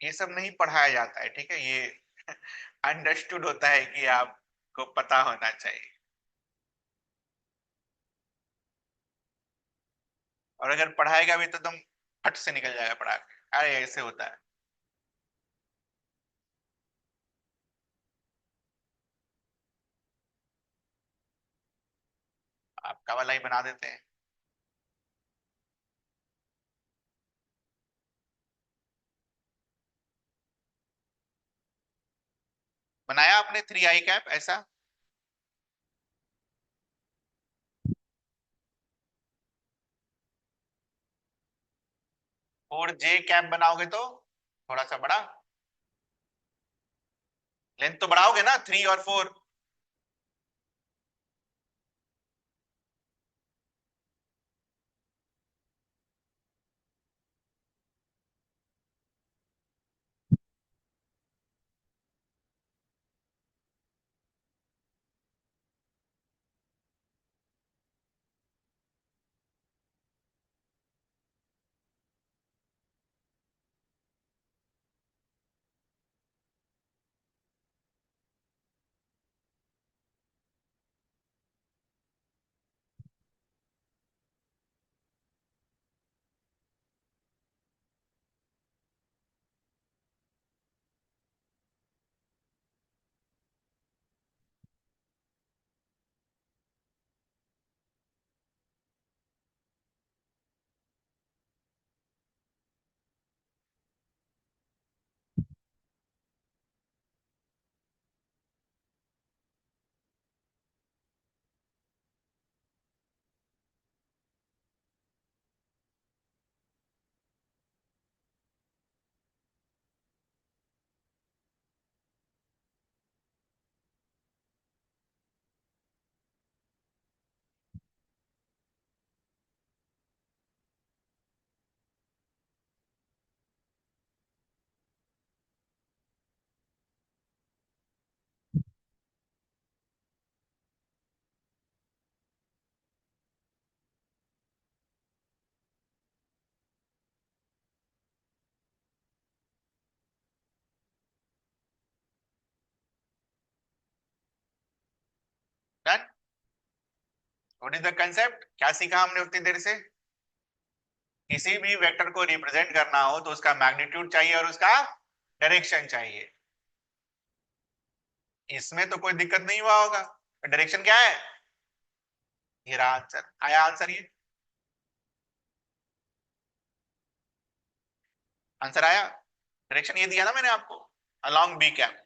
ये सब नहीं पढ़ाया जाता है, ठीक है, ये अंडरस्टूड होता है कि आपको पता होना चाहिए। और अगर पढ़ाएगा भी तो तुम फट से निकल जाएगा पढ़ा के, अरे ऐसे होता है। आपका वाला ही बना देते हैं। बनाया आपने 3 आई कैप ऐसा? और जे कैप बनाओगे तो थोड़ा सा बड़ा, लेंथ तो बढ़ाओगे ना, 3 और 4। Done. What is the concept, क्या सीखा हमने उतनी देर से? किसी भी वेक्टर को रिप्रेजेंट करना हो तो उसका मैग्नीट्यूड चाहिए और उसका डायरेक्शन चाहिए। इसमें तो कोई दिक्कत नहीं हुआ होगा। डायरेक्शन क्या है? ये रहा आंसर, आया आंसर ये? आंसर आया? डायरेक्शन ये दिया ना मैंने आपको, अलोंग बी कैप।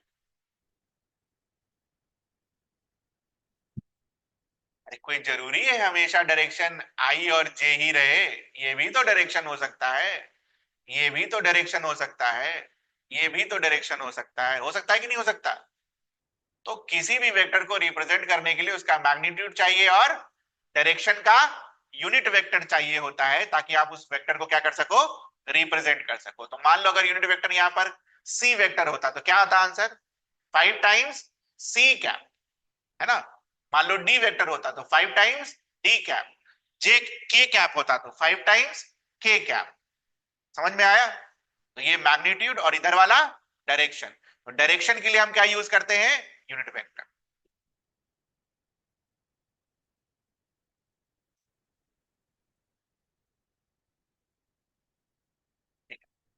अरे कोई जरूरी है हमेशा डायरेक्शन आई और जे ही रहे? ये भी तो डायरेक्शन हो सकता है, ये भी तो डायरेक्शन हो सकता है, ये भी तो डायरेक्शन हो सकता है कि नहीं हो सकता? तो किसी भी वेक्टर को रिप्रेजेंट करने के लिए उसका मैग्नीट्यूड चाहिए और डायरेक्शन का यूनिट वेक्टर चाहिए होता है, ताकि आप उस वेक्टर को क्या कर सको, रिप्रेजेंट कर सको। तो मान लो अगर यूनिट वेक्टर यहां पर सी वेक्टर होता तो क्या होता आंसर? 5 टाइम्स सी कैप, है ना? मान लो डी वेक्टर होता तो 5 टाइम्स डी कैप, जे के कैप होता तो 5 टाइम्स के कैप। समझ में आया? तो ये मैग्नीट्यूड और इधर वाला डायरेक्शन। तो डायरेक्शन के लिए हम क्या यूज करते हैं? Unit vector.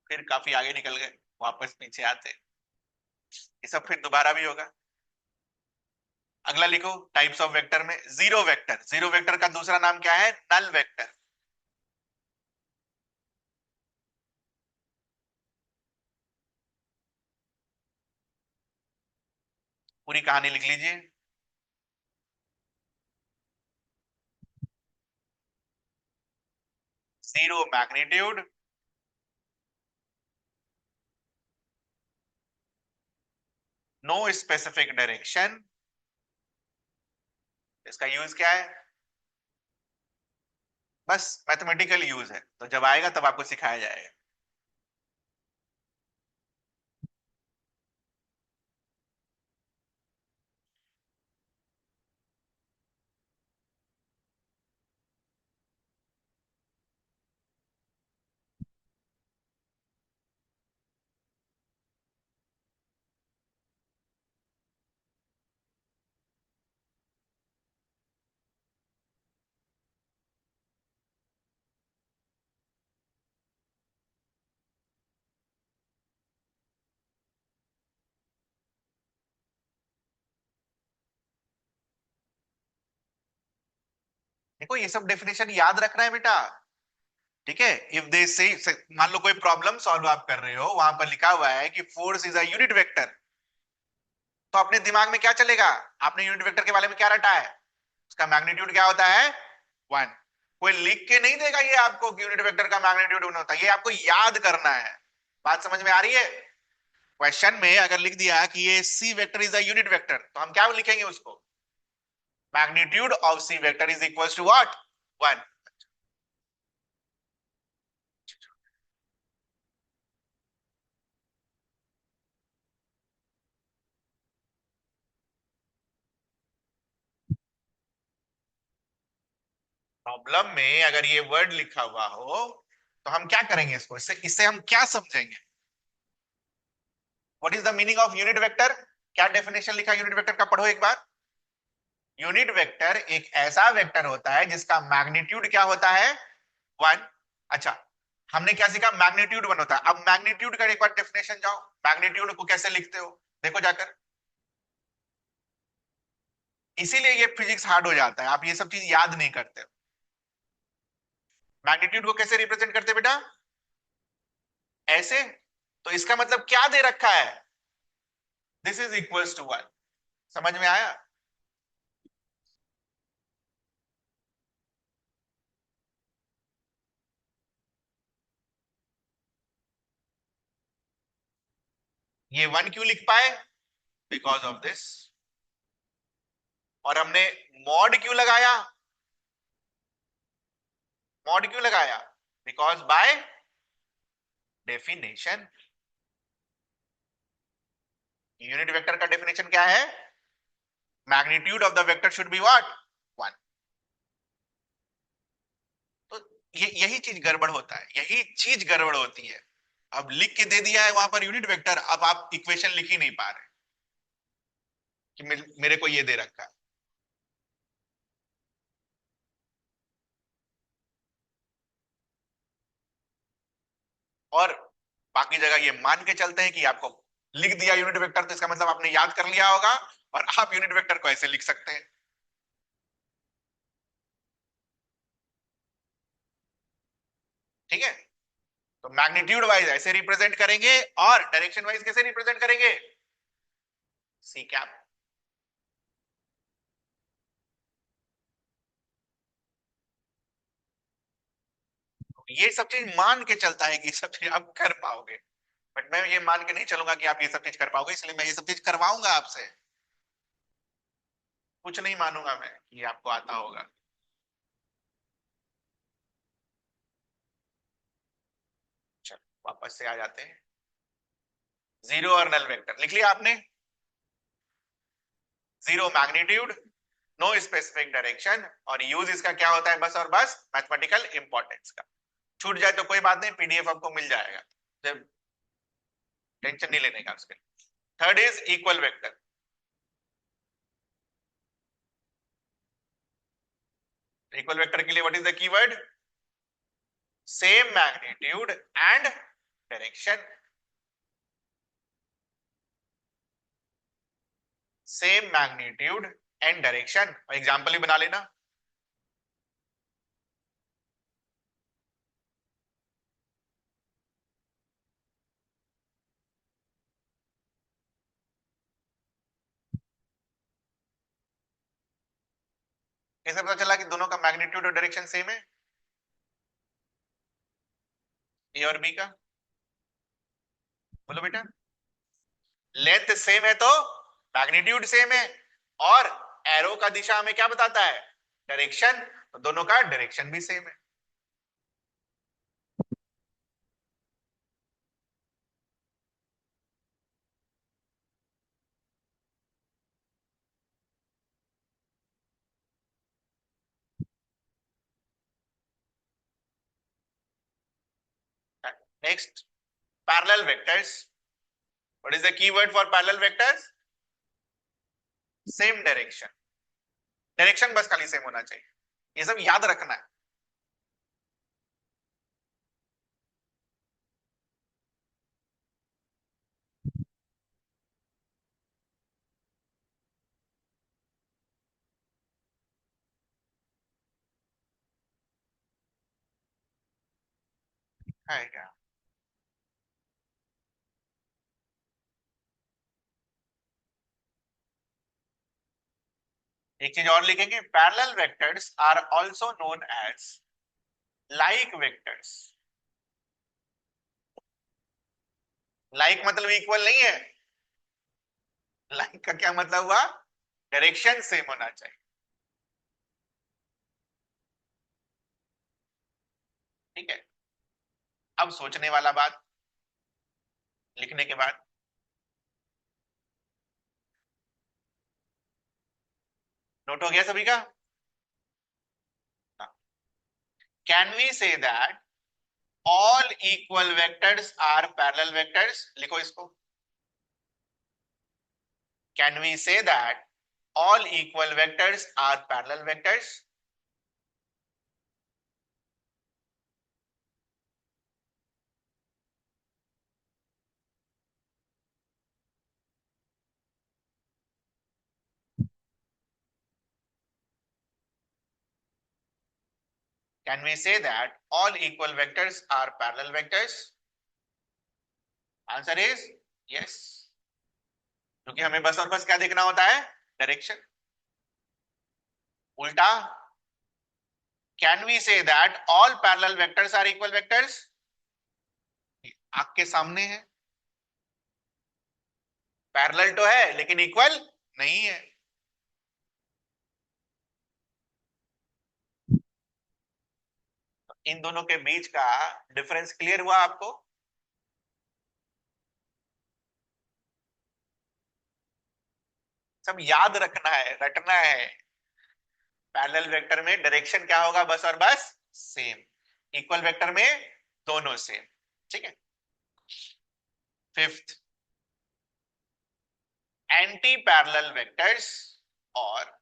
फिर काफी आगे निकल गए, वापस पीछे आते। ये सब फिर दोबारा भी होगा। अगला लिखो टाइप्स ऑफ वेक्टर में, जीरो वेक्टर। जीरो वेक्टर का दूसरा नाम क्या है? Null vector. पूरी कहानी लिख लीजिए। Zero magnitude, no specific direction. इसका यूज क्या है? बस मैथमेटिकल यूज है, तो जब आएगा तब आपको सिखाया जाएगा। देखो ये सब डेफिनेशन याद रखना है बेटा। ठीक है, इफ दे से मान लो कोई प्रॉब्लम सॉल्व आप कर रहे हो, वहां पर लिखा हुआ है कि force is a unit vector, तो अपने दिमाग में क्या चलेगा? आपने यूनिट वेक्टर के बारे में क्या रटा है? उसका मैग्नीट्यूड क्या होता है? 1। कोई लिख के नहीं देगा ये आपको कि यूनिट वेक्टर का मैग्नीट्यूड 1 होता है, ये आपको याद करना है। बात समझ में आ रही है? क्वेश्चन में अगर लिख दिया कि ये C vector is a unit vector, तो हम क्या लिखेंगे उसको? Magnitude of C vector is equal to what? 1। Problem में अगर ये वर्ड लिखा हुआ हो तो हम क्या करेंगे? इसको इससे इससे हम क्या समझेंगे? What is the meaning of unit vector? क्या डेफिनेशन लिखा यूनिट वेक्टर का, पढ़ो एक बार। यूनिट वेक्टर एक ऐसा वेक्टर होता है जिसका मैग्नीट्यूड क्या होता है? 1। अच्छा, हमने क्या सीखा? मैग्नीट्यूड 1 होता है। अब मैग्नीट्यूड का एक बार डेफिनेशन जाओ, मैग्नीट्यूड को कैसे लिखते हो देखो जाकर। इसीलिए ये फिजिक्स हार्ड हो जाता है, आप ये सब चीज याद नहीं करते हो। मैग्नीट्यूड को कैसे रिप्रेजेंट करते बेटा? ऐसे। तो इसका मतलब क्या दे रखा है? This is equals to 1। समझ में आया? ये 1 क्यों लिख पाए? Because of this. और हमने मॉड क्यों लगाया? मॉड क्यों लगाया? Because by definition. Unit vector का डेफिनेशन क्या है? Magnitude of the vector should be what? 1। तो ये यही चीज गड़बड़ होता है, यही चीज गड़बड़ होती है। अब लिख के दे दिया है वहां पर यूनिट वेक्टर, अब आप इक्वेशन लिख ही नहीं पा रहे कि मेरे को ये दे रखा है। और बाकी जगह ये मान के चलते हैं कि आपको लिख दिया यूनिट वेक्टर, तो इसका मतलब आपने याद कर लिया होगा, और आप यूनिट वेक्टर को ऐसे लिख सकते हैं। ठीक है, तो मैग्नीट्यूड वाइज ऐसे रिप्रेजेंट करेंगे, और डायरेक्शन वाइज कैसे रिप्रेजेंट करेंगे? C cap. ये सब चीज मान के चलता है कि ये सब चीज आप कर पाओगे, बट मैं ये मान के नहीं चलूंगा कि आप ये सब चीज कर पाओगे, इसलिए मैं ये सब चीज करवाऊंगा आपसे। कुछ नहीं मानूंगा मैं कि आपको आता होगा। चलो वापस से आ जाते हैं। जीरो और नल वेक्टर लिख लिया आपने। Zero magnitude, no specific direction, और यूज इसका क्या होता है? बस और बस मैथमेटिकल इंपॉर्टेंस का। छूट जाए तो कोई बात नहीं, पीडीएफ आपको मिल जाएगा, जब टेंशन नहीं लेने का उसके लिए। Third is equal vector. Equal vector के लिए what is the keyword? Same magnitude and direction. Same magnitude and direction, example ही बना लेना। कैसे पता चला कि दोनों का मैग्नीट्यूड और डायरेक्शन सेम है? ए और बी का बोलो बेटा। लेंथ सेम है तो मैग्नीट्यूड सेम है, और एरो का दिशा हमें क्या बताता है? डायरेक्शन। तो दोनों का डायरेक्शन भी सेम है। Next, parallel vectors. What is the keyword for parallel vectors? Same direction. Direction बस खाली सेम होना चाहिए, ये सब याद रखना है। है क्या? एक चीज और लिखेंगे, parallel vectors are also known as like vectors. Like मतलब इक्वल नहीं है। लाइक का क्या मतलब हुआ? डायरेक्शन सेम होना चाहिए। ठीक है। अब सोचने वाला बात, लिखने के बाद, नोट हो गया सभी का? Can we say that all equal vectors are parallel vectors? लिखो इसको। Can we say that all equal vectors are parallel vectors? Can we say that all equal vectors are parallel vectors? Answer is yes. क्योंकि हमें बस और बस क्या देखना होता है? डायरेक्शन। उल्टा, can we say that all parallel vectors are equal vectors? आंख के सामने है, पैरेलल तो है लेकिन इक्वल नहीं है। इन दोनों के बीच का डिफरेंस क्लियर हुआ आपको? सब याद रखना है, रटना है। पैरेलल वेक्टर में डायरेक्शन क्या होगा? बस और बस सेम। इक्वल वेक्टर में दोनों सेम। ठीक है। फिफ्थ, एंटी पैरेलल वेक्टर्स और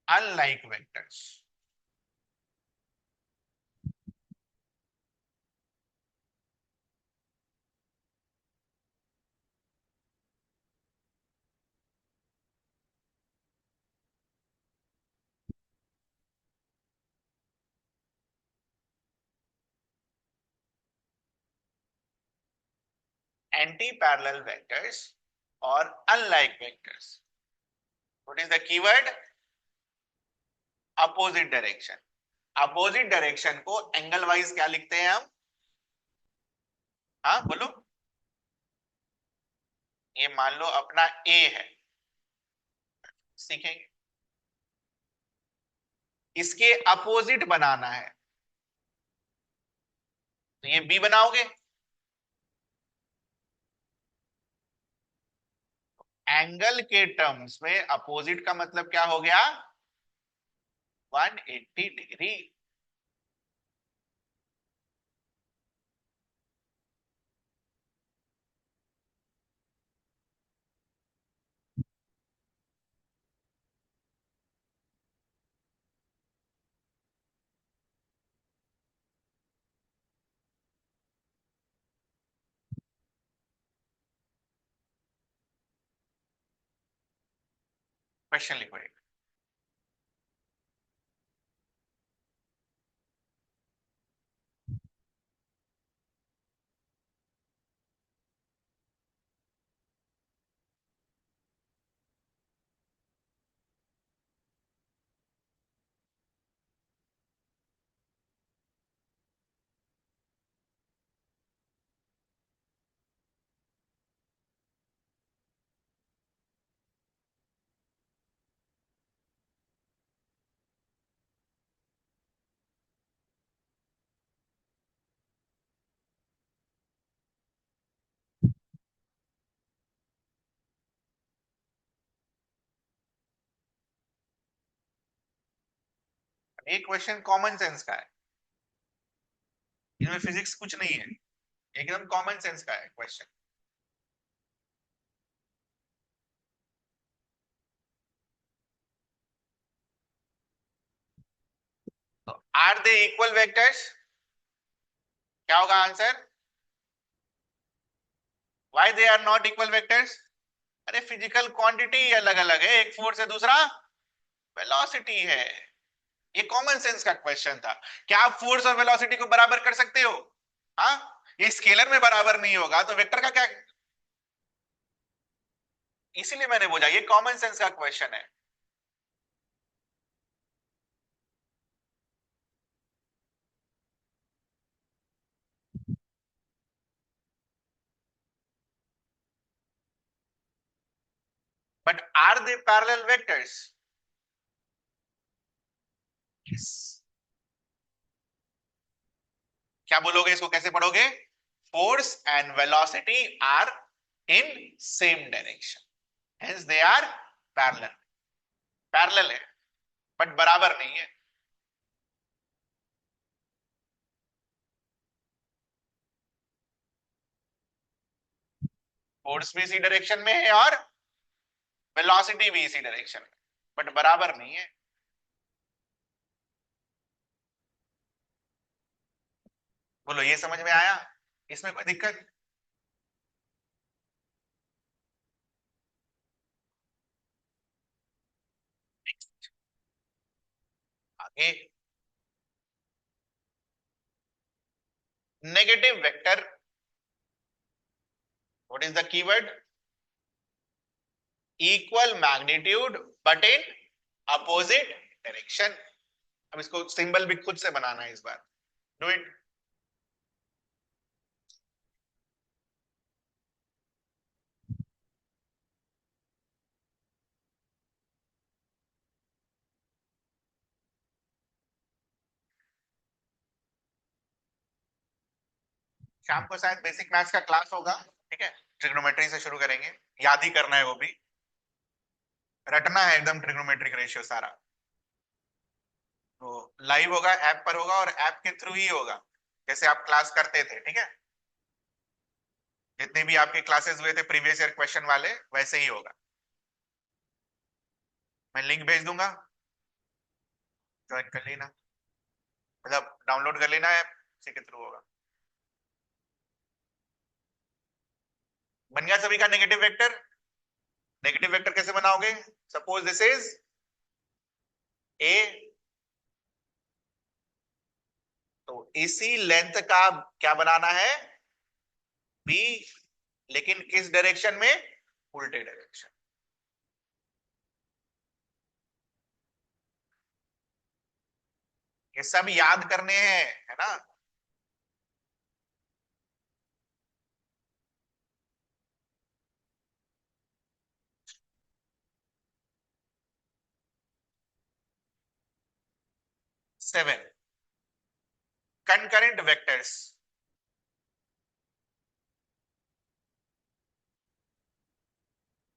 unlike vectors. Anti parallel vectors और unlike vectors. What is the keyword? Opposite direction. Opposite direction को एंगल वाइज क्या लिखते हैं हम? हाँ बोलो। ये मान लो अपना ए है, सीखेंगे। इसके अपोजिट बनाना है, तो ये बी बनाओगे। एंगल के टर्म्स में अपोजिट का मतलब क्या हो गया? 180 डिग्री। क्वेश्चन लिखो एक। एक क्वेश्चन कॉमन सेंस का है, इनमें फिजिक्स कुछ नहीं है, एकदम कॉमन सेंस का है क्वेश्चन। तो आर दे इक्वल वेक्टर्स? क्या होगा answer? Why they are not equal vectors? अरे फिजिकल क्वांटिटी अलग अलग है, एक फोर्स है दूसरा वेलोसिटी है। ये कॉमन सेंस का क्वेश्चन था। क्या आप फोर्स और वेलोसिटी को बराबर कर सकते हो? हाँ, ये स्केलर में बराबर नहीं होगा तो वेक्टर का क्या? इसीलिए मैंने बोला ये कॉमन सेंस का क्वेश्चन है। But are they parallel vectors? Yes. क्या बोलोगे, इसको कैसे पढ़ोगे? Force and velocity are in same direction, hence they are parallel. Parallel है बट बराबर नहीं है। फोर्स भी इसी डायरेक्शन में है और वेलोसिटी भी इसी डायरेक्शन में, बट बराबर नहीं है। बोलो ये समझ में आया? इसमें कोई दिक्कत? आगे, negative vector. What is the keyword? Equal magnitude but in opposite direction. अब इसको सिंबल भी खुद से बनाना है इस बार। Do it. शाम को शायद बेसिक मैथ्स का क्लास होगा, ठीक है? ट्रिग्नोमेट्री से शुरू करेंगे, याद ही करना है वो भी, रटना है एकदम ट्रिग्नोमेट्रिक रेशियो सारा। तो लाइव होगा, ऐप पर होगा और ऐप के थ्रू ही होगा, जैसे आप क्लास करते थे, ठीक है? जितने भी आपके क्लासेस हुए थे प्रीवियस ईयर क्वेश्चन वाले, वैसे ही होगा। मैं लिंक भेज दूंगा, ज्वाइन कर लेना, मतलब डाउनलोड कर लेना है, उसी के थ्रू होगा। बन गया सभी का नेगेटिव वेक्टर? नेगेटिव वेक्टर कैसे बनाओगे? सपोज दिस इज ए, तो इसी लेंथ का क्या बनाना है? बी, लेकिन किस डायरेक्शन में? उल्टे डायरेक्शन। ये सब याद करने हैं, है ना? 7, concurrent vectors.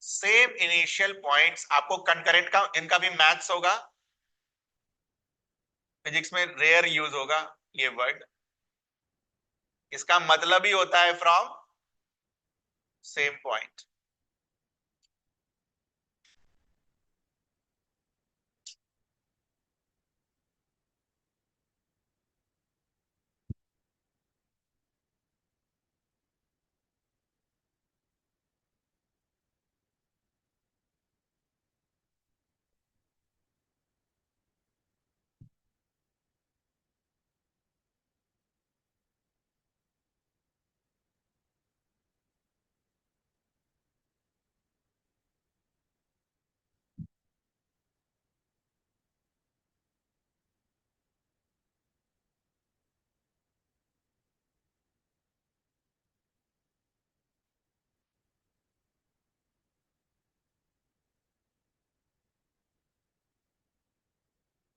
Same initial points, आपको कंकरेंट का इनका भी मैथ्स होगा, फिजिक्स में रेयर यूज होगा ये वर्ड। इसका मतलब ही होता है from same point.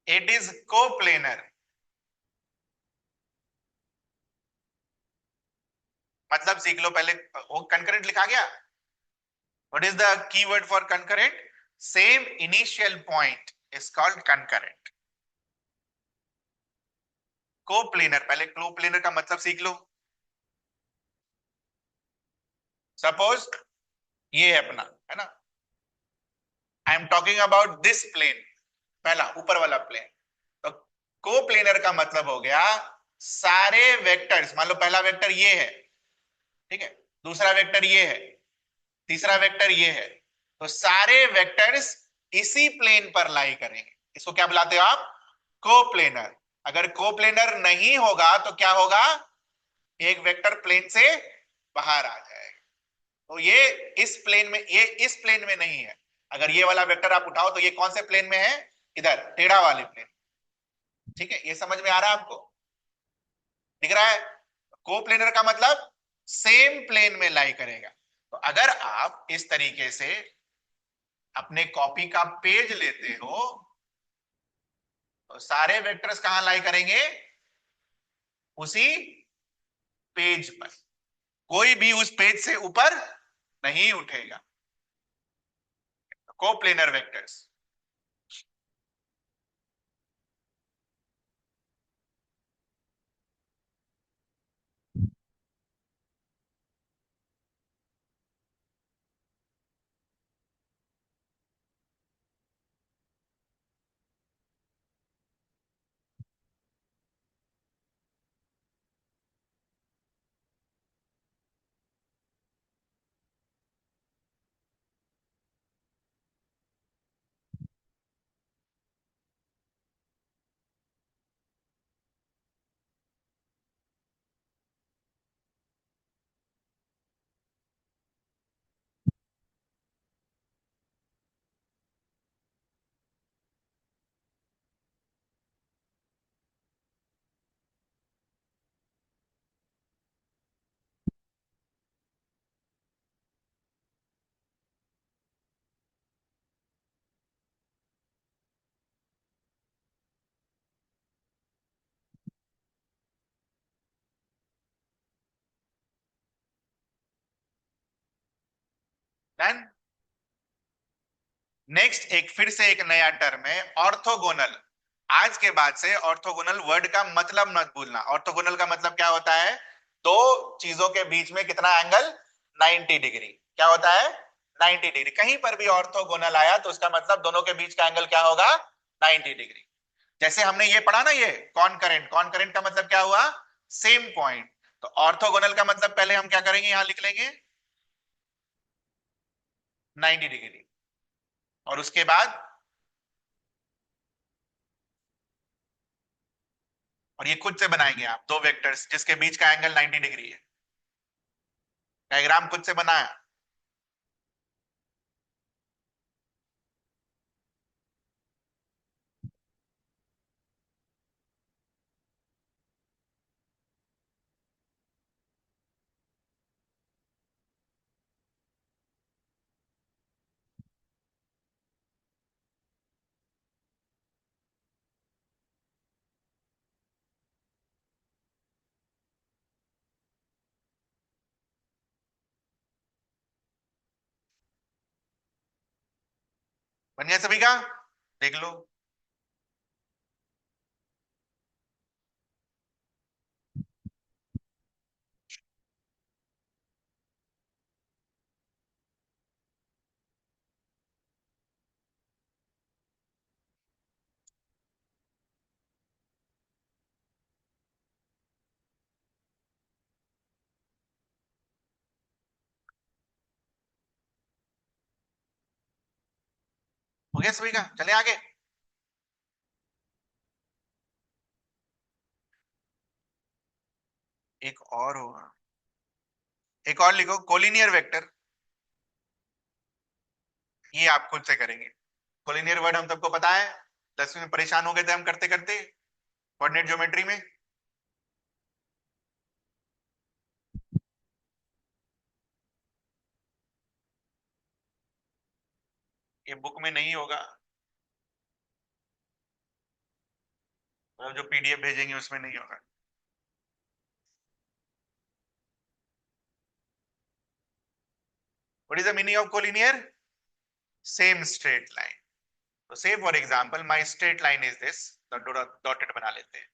It is coplanar. मतलब सीख लो पहले, वो कंकरेंट लिखा गया। What is the keyword for concurrent? Same initial point is called concurrent. Coplanar, पहले कोप्लेनर का मतलब सीख लो। सपोज ये है अपना, है ना? I am talking about this plane, पहला ऊपर वाला प्लेन। तो कोप्लेनर का मतलब हो गया सारे वेक्टर्स, मान लो पहला वेक्टर ये है, ठीक है? दूसरा वेक्टर ये है, तीसरा वेक्टर ये है, तो सारे वेक्टर्स इसी प्लेन पर लाई करेंगे। इसको क्या बुलाते हो आप? कोप्लेनर। अगर कोप्लेनर नहीं होगा तो क्या होगा, एक वेक्टर प्लेन से बाहर आ जाएगा। तो ये इस प्लेन में, ये इस प्लेन में नहीं है। अगर ये वाला वेक्टर आप उठाओ तो ये कौन से प्लेन में है, इधर टेढ़ा वाले प्लेन। ठीक है, ये समझ में आ रहा है आपको, दिख रहा है? कोप्लेनर का मतलब सेम प्लेन में लाई करेगा। तो अगर आप इस तरीके से अपने कॉपी का पेज लेते हो तो सारे वेक्टर्स कहां लाई करेंगे, उसी पेज पर, कोई भी उस पेज से ऊपर नहीं उठेगा। Coplanar vectors. डन। नेक्स्ट एक फिर से एक नया टर्म है ऑर्थोगोनल। आज के बाद से ऑर्थोगोनल वर्ड का मतलब मत भूलना। ऑर्थोगोनल का मतलब क्या होता है, दो चीजों के बीच में कितना एंगल, 90 डिग्री। क्या होता है, 90 डिग्री। कहीं पर भी ऑर्थोगोनल आया तो उसका मतलब दोनों के बीच का एंगल क्या होगा, 90 डिग्री। जैसे हमने ये पढ़ा ना, ये कॉनकरेंट, कॉनकरेंट का मतलब क्या हुआ, सेम पॉइंट। तो ऑर्थोगोनल का मतलब पहले हम क्या करेंगे, यहां लिख लेंगे 90 डिग्री, और उसके बाद, और ये खुद से बनाएंगे आप दो वेक्टर्स जिसके बीच का एंगल 90 डिग्री है। डायग्राम खुद से बनाया। बन गया सभी का, देख लो। हो गया सभी का, चले आगे। एक और होगा, एक और लिखो कोलिनियर वेक्टर। ये आप खुद से करेंगे। कोलिनियर वर्ड हम सबको पता है, 10वीं में परेशान हो गए थे हम करते करते कोऑर्डिनेट ज्योमेट्री में। ये बुक में नहीं होगा, मतलब जो पीडीएफ भेजेंगे उसमें नहीं होगा। What is the meaning of collinear, same straight line. तो से for example my straight line is this, dotted बना लेते हैं।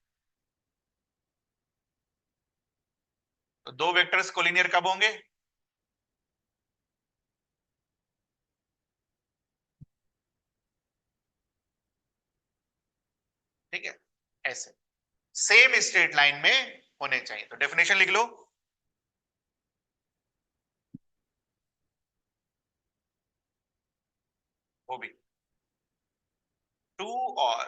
तो दो वेक्टर्स कोलिनियर कब होंगे, ठीक है, ऐसे सेम स्ट्रेट लाइन में होने चाहिए। तो डेफिनेशन लिख लो, वो भी टू और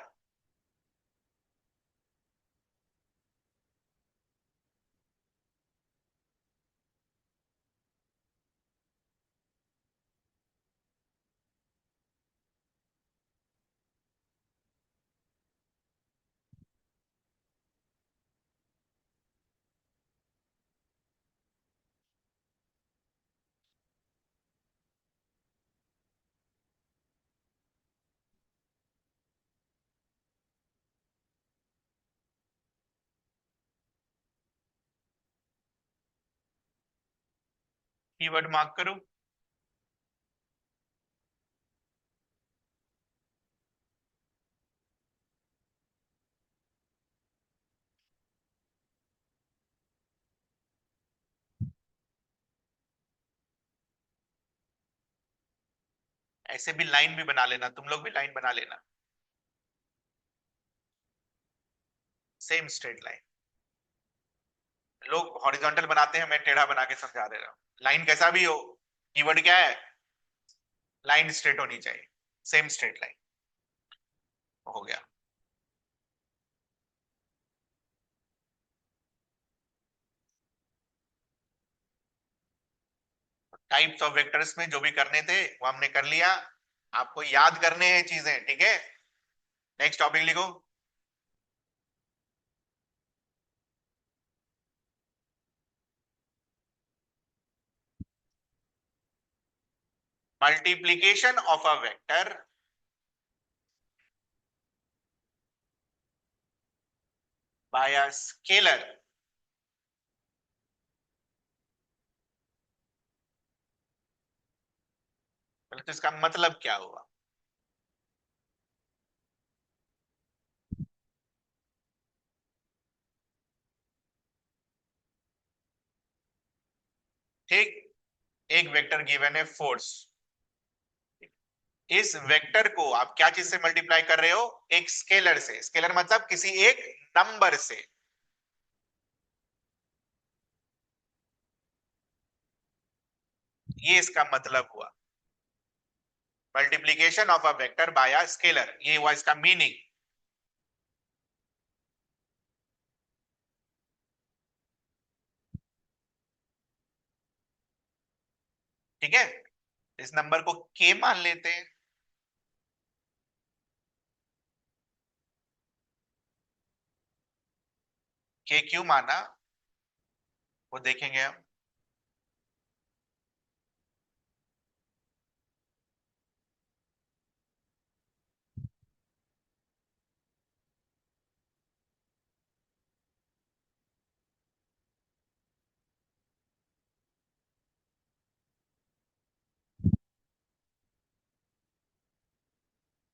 कीवर्ड मार्क करो। ऐसे भी लाइन भी बना लेना, तुम लोग भी लाइन बना लेना, सेम स्ट्रेट लाइन। लोग हॉरिजॉन्टल बनाते हैं, मैं टेढ़ा बना के समझा दे रहा हूँ। लाइन कैसा भी हो, कीवर्ड क्या है, लाइन स्ट्रेट होनी चाहिए, सेम स्ट्रेट लाइन। हो गया। टाइप्स ऑफ वेक्टर्स में जो भी करने थे वो हमने कर लिया, आपको याद करने हैं चीजें, ठीक है। नेक्स्ट टॉपिक लिखो। Multiplication of a vector by a scalar. तो इसका मतलब क्या हुआ? ठीक, एक वेक्टर गिवन है फोर्स, इस वेक्टर को आप क्या चीज से मल्टीप्लाई कर रहे हो, एक स्केलर से। स्केलर मतलब किसी एक नंबर से। ये इसका मतलब हुआ, multiplication of a vector by a scalar, ये हुआ इसका मीनिंग। ठीक है, इस नंबर को के मान लेते हैं। के क्यों माना वो देखेंगे हम।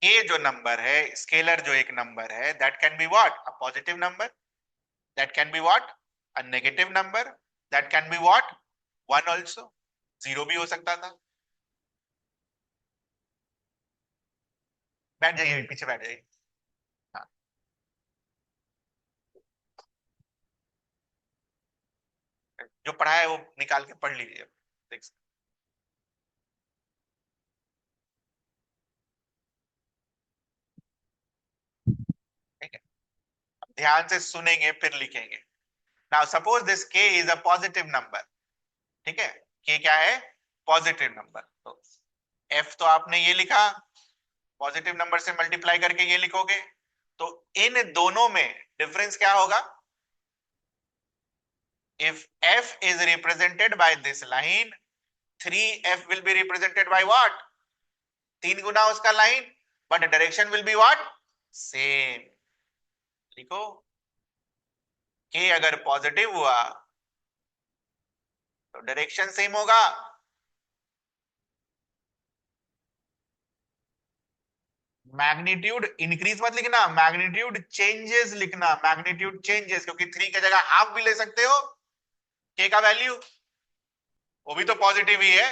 ए जो नंबर है, स्केलर जो एक नंबर है, that can be what, a positive number, that can be what, a negative number, that can be what, one also, zero भी हो सकता था। बैठ जाइए, पीछे बैठ जाइए। हाँ, जो पढ़ा है वो निकाल के पढ़ लीजिए, देख सकते। ठीक है, ध्यान से सुनेंगे फिर लिखेंगे। नाउ सपोज दिस के इज अ पॉजिटिव नंबर। ठीक है, के क्या है, पॉजिटिव नंबर। तो एफ तो आपने ये लिखा, पॉजिटिव नंबर से मल्टीप्लाई करके ये लिखोगे, तो इन दोनों में डिफरेंस क्या होगा? If f is represented by this line, 3f will be represented by what? 3 गुना उसका line, but direction will be what, same. लिखो, k अगर पॉजिटिव हुआ तो डायरेक्शन सेम होगा। मैग्नीट्यूड इंक्रीज मत लिखना, मैग्नीट्यूड चेंजेस लिखना, मैग्नीट्यूड चेंजेस, क्योंकि 3 की जगह हाफ भी ले सकते हो k का वैल्यू, वो भी तो पॉजिटिव ही है।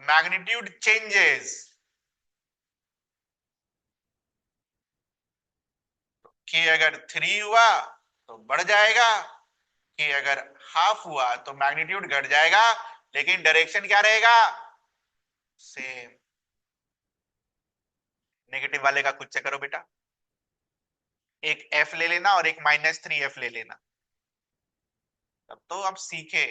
मैग्नीट्यूड चेंजेस, k अगर 3 हुआ तो बढ़ जाएगा, k अगर हाफ हुआ तो मैग्नीट्यूड घट जाएगा, लेकिन डायरेक्शन क्या रहेगा, सेम। नेगेटिव वाले का खुद से करो बेटा, एक f ले लेना और एक -3f ले लेना, तब तो आप सीखे।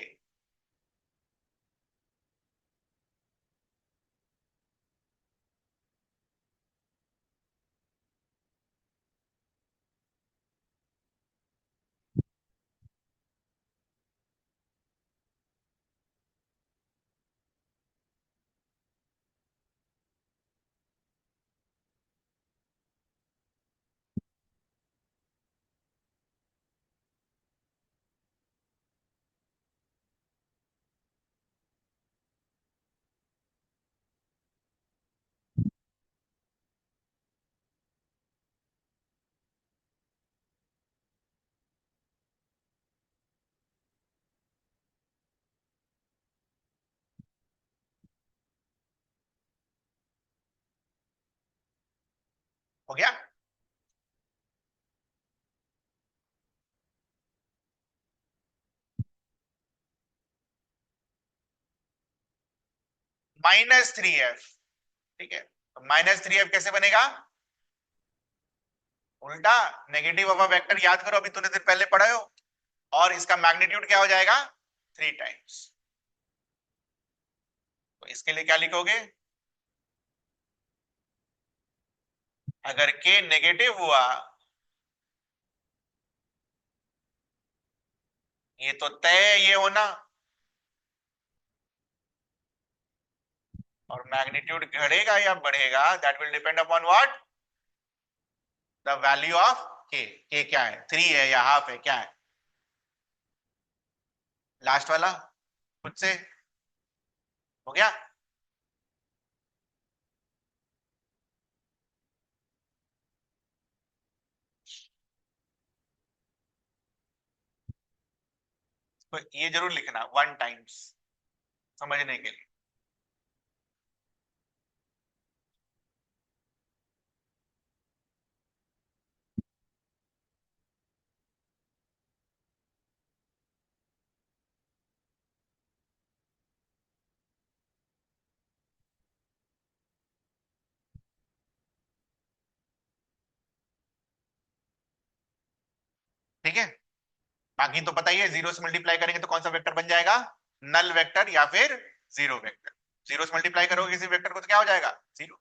हो गया। -3f। ठीक है, तो -3f कैसे बनेगा? उल्टा नेगेटिव ऑफ अ वेक्टर, याद करो अभी तूने दिन पहले पढ़ा हो। और इसका मैग्नीट्यूड क्या हो जाएगा? 3 टाइम्स। तो इसके लिए क्या लिखोगे? अगर k नेगेटिव हुआ, ये तो तय है ये होना, और मैग्नीट्यूड घटेगा या बढ़ेगा, that will depend upon what? The value of k। k क्या है? 3 है या हाफ है, क्या है? लास्ट वाला खुद से। हो गया। तो ये जरूर लिखना 1 टाइम्स, समझने के लिए। ठीक है, बाकी तो पता ही है, जीरो से मल्टीप्लाई करेंगे तो कौन सा वेक्टर बन जाएगा? नल वेक्टर या फिर जीरो वेक्टर। जीरो से मल्टीप्लाई करोगे किसी वेक्टर को तो क्या हो जाएगा? जीरो।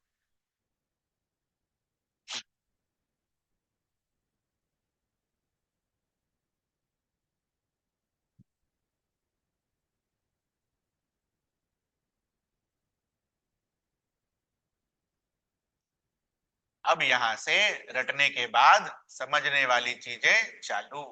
अब यहां से रटने के बाद समझने वाली चीजें चालू।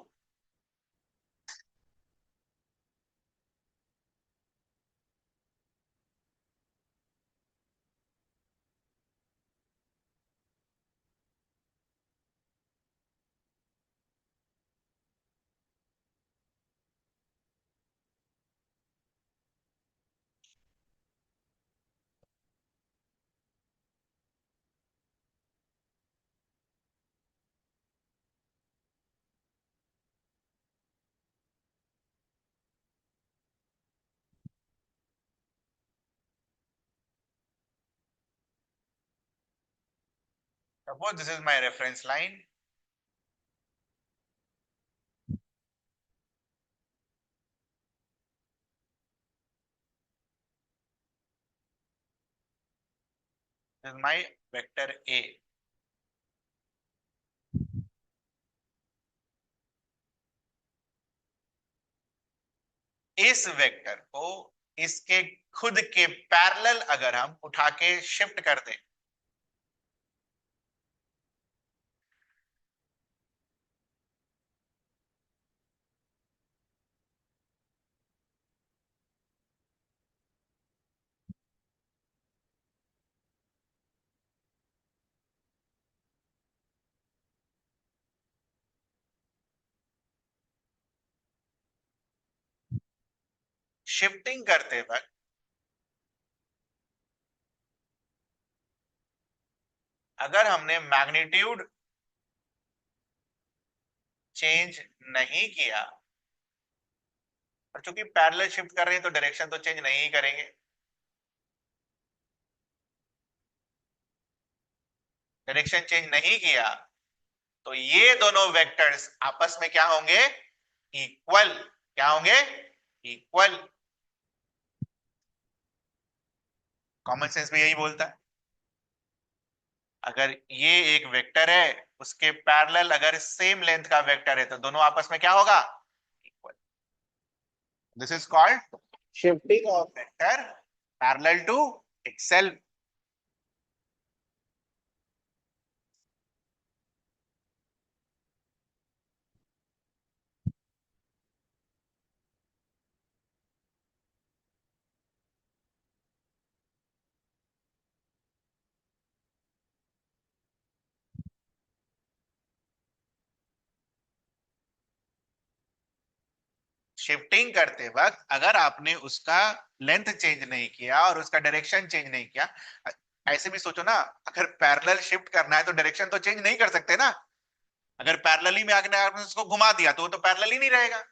Suppose this is my reference line, this is my vector A. इस वेक्टर को इसके खुद के पैरेलल अगर हम उठा के शिफ्ट कर दें, शिफ्टिंग करते वक्त अगर हमने मैग्नीट्यूड चेंज नहीं किया, और चूंकि पैरेलल शिफ्ट कर रहे हैं तो डायरेक्शन तो चेंज नहीं करेंगे, डायरेक्शन चेंज नहीं किया, तो ये दोनों वेक्टर्स आपस में क्या होंगे? इक्वल। क्या होंगे? इक्वल। कॉमन सेंस भी यही बोलता है। अगर ये एक वेक्टर है, उसके पैरेलल अगर सेम लेंथ का वेक्टर है, तो दोनों आपस में क्या होगा? Equal. This is called shifting of vector parallel to itself। शिफ्टिंग करते वक्त अगर आपने उसका लेंथ चेंज नहीं किया और उसका डायरेक्शन चेंज नहीं किया, ऐसे भी सोचो ना, अगर पैरेलल शिफ्ट करना है तो डायरेक्शन तो चेंज नहीं कर सकते ना। अगर पैरेलली में आगे आपने उसको घुमा दिया तो वो तो पैरेलल ही नहीं रहेगा।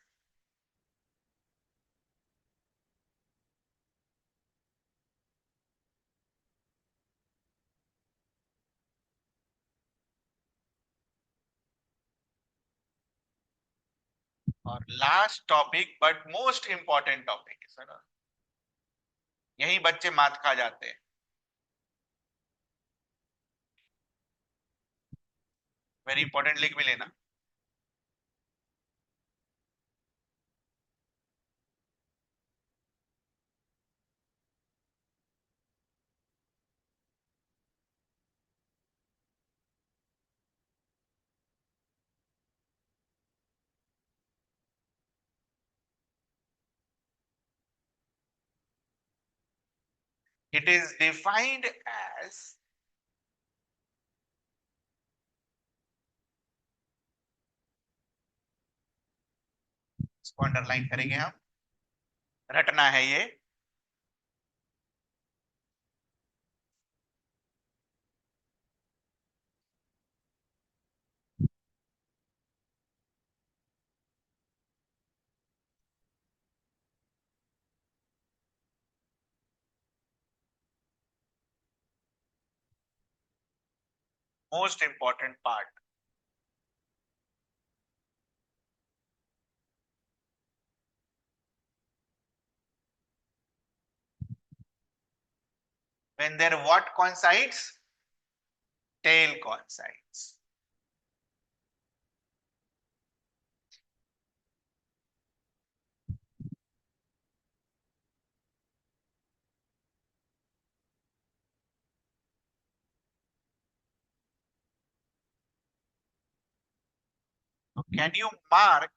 और last topic but most important topic है सर, यही बच्चे मात खा जाते हैं। वेरी इंपॉर्टेंट, लिख भी लेना। इट इज डिफाइंड एज, इसको अंडरलाइन करेंगे हम, रटना है ये। Most important part, when their what coincides, tail coincides. So can you mark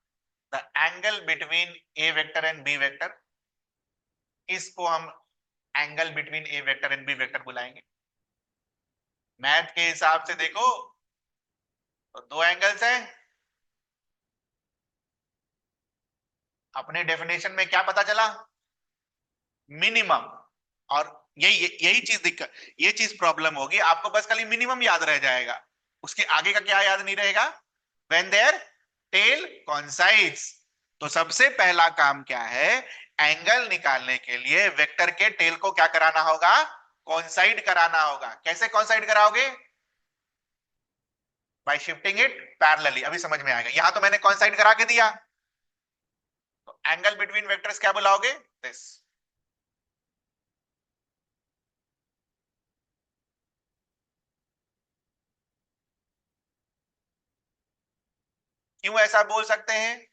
the angle between a vector and b vector? इसको हम angle between A vector and B vector बुलाएंगे। Math के हिसाब से देखो तो दो एंगल्स हैं। अपने डेफिनेशन में क्या पता चला? मिनिमम। और यही यही चीज दिक्कत, ये चीज प्रॉब्लम होगी आपको, बस खाली मिनिमम याद रह जाएगा, उसके आगे का क्या याद नहीं रहेगा। व्हेन देयर टेल कॉन्साइड्स, तो सबसे पहला काम क्या है, एंगल निकालने के लिए वेक्टर के टेल को क्या कराना होगा, कॉन्साइड कराना होगा। कैसे कॉन्साइड कराओगे? Bye shifting it parallelly. अभी समझ में आएगा, यहां तो मैंने कॉन्साइड करा के दिया, तो एंगल बिटवीन वेक्टर्स क्या बुलाओगे, दिस। क्यों ऐसा बोल सकते हैं?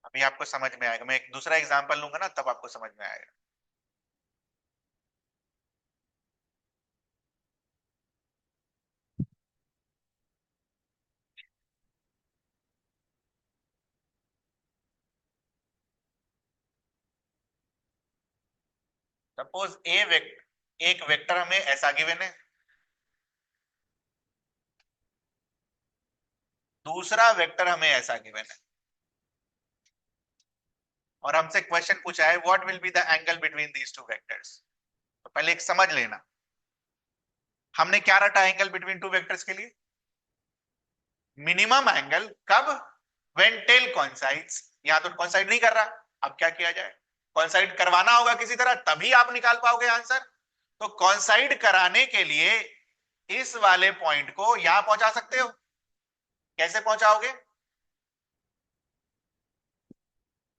अभी आपको समझ में आएगा, मैं एक दूसरा एग्जांपल लूंगा ना तब आपको समझ में आएगा। सपोज एक वेक्टर हमें ऐसा गिवन है, दूसरा वेक्टर हमें ऐसा गिवन है, और हमसे क्वेश्चन पूछा है what will be the angle between these two vectors. तो पहले एक समझ लेना, हमने क्या रटा एंगल बिटवीन टू वेक्टर्स के लिए, मिनिमम एंगल। कब? When tail coincides. यहां तो कोइंसाइड नहीं कर रहा, अब क्या किया जाए, कोइंसाइड करवाना होगा किसी तरह, तभी आप निकाल पाओगे आंसर। तो कोइंसाइड कराने के लिए इस वाले पॉइंट को यहां पहुंचा सकते हो। कैसे पहुंचाओगे?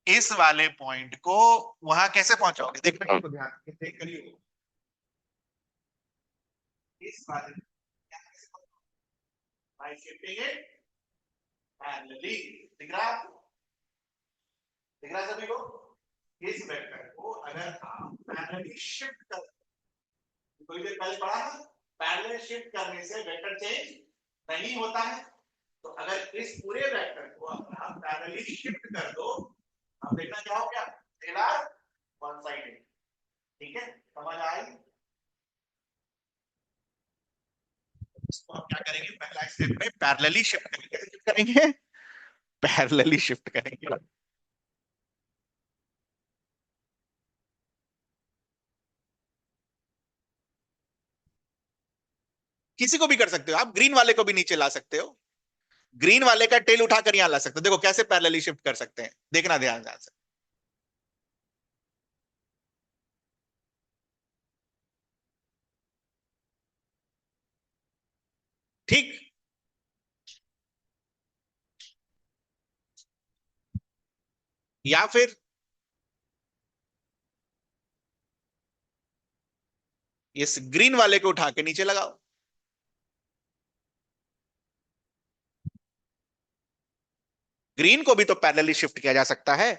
इस वाले पॉइंट को वहां कैसे पहुंचाओगे, देखो तो ध्यान देख करिए, इस वाले बाय शिफ्टिंग इट पैरेलली। दिख रहा है? दिख रहा है सभी को? इस वेक्टर को अगर आप पैरेलली शिफ्ट कर, थोड़ी देर पहले पढ़ा ना, पैरेलल शिफ्ट करने से वेक्टर चेंज नहीं होता है। तो अगर इस पूरे वेक्टर को आप पैरेलली शिफ्ट कर दो, अब देखना क्या हो गया, टेल आर वन साइडेड। ठीक है, समझ आई? इसको हम क्या करेंगे, पहला स्टेप में पैरेलली शिफ्ट करेंगे। कैसे शिफ्ट करेंगे? पैरेलली शिफ्ट करेंगे। किसी को भी कर सकते हो आप, ग्रीन वाले को भी नीचे ला सकते हो, ग्रीन वाले का टेल उठाकर यहां ला सकते हो। देखो कैसे पैरेलली शिफ्ट कर सकते हैं, देखना ध्यान से। ठीक, या फिर इस ग्रीन वाले को उठा के नीचे लगाओ। ग्रीन को भी तो पैरेलली शिफ्ट किया जा सकता है,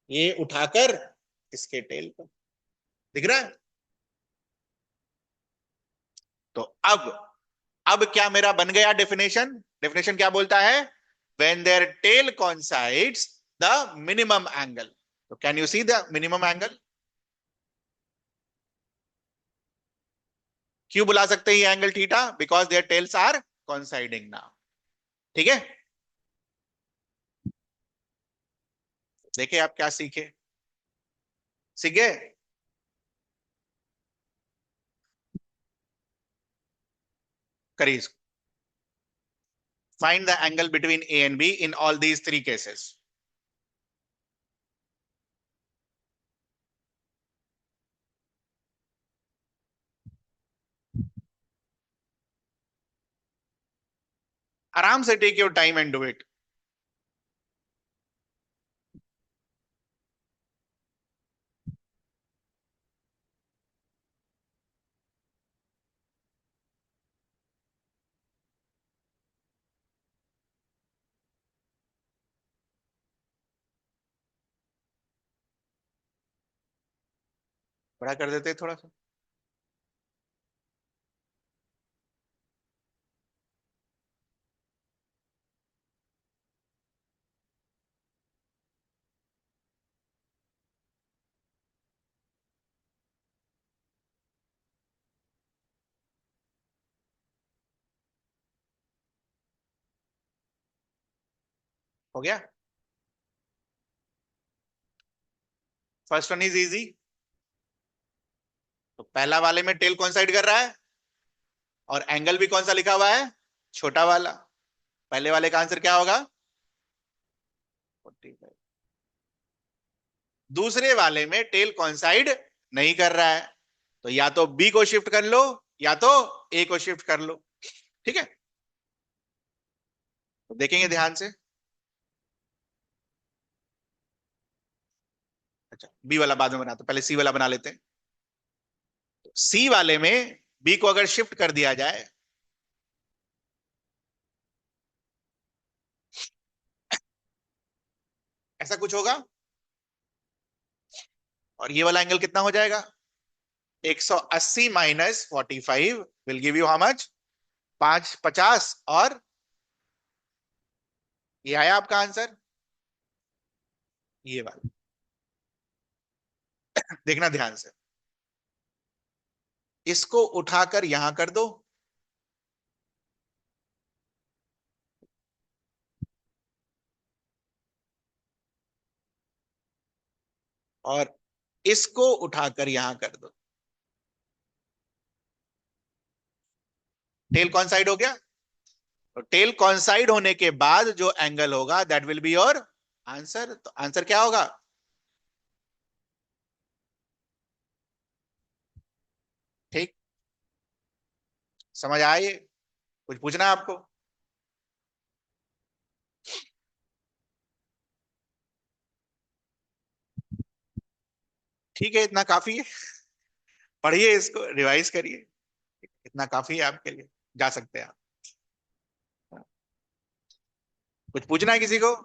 ये उठाकर इसके टेल को। दिख रहा है? तो अब क्या मेरा बन गया डेफिनेशन? डेफिनेशन क्या बोलता है? When their tail coincides the minimum angle. तो can you see the minimum angle? क्यों बुला सकते हैं ये angle theta? Because their tails are coinciding now. ठीक है, देखिए आप क्या सीखे, सीख गए? करिए इसको। Find the angle between A and B in all these three cases. आराम से take your time and do it. बड़ा कर देते थोड़ा सा। हो गया? First one is easy. तो पहला वाले में टेल कोइंसाइड कर रहा है, और एंगल भी कौन सा लिखा हुआ है? छोटा वाला। पहले वाले का आंसर क्या होगा? 45। दूसरे वाले में टेल कोइंसाइड नहीं कर रहा है, तो या तो बी को शिफ्ट कर लो या तो ए को शिफ्ट कर लो। ठीक है, तो देखेंगे ध्यान से। अच्छा, बी वाला बाद में बनाते, पहले सी वाला बना लेते हैं। सी वाले में बी को अगर शिफ्ट कर दिया जाए, ऐसा कुछ होगा, और ये वाला एंगल कितना हो जाएगा? 180 minus 45 will give you how much? 550। और ये आया आपका आंसर, ये वाला। देखना ध्यान से, इसको उठाकर यहां कर दो, और इसको उठाकर यहां कर दो। टेल कौन साइड हो गया? तो टेल कॉन्साइड होने के बाद जो एंगल होगा that will be your answer. तो आंसर क्या होगा? ठीक, समझ आए? कुछ पूछना है आपको? ठीक है, इतना काफी है। पढ़िए इसको, रिवाइज करिए, इतना काफी है आपके लिए, जा सकते हैं आप। कुछ पूछना है किसी को?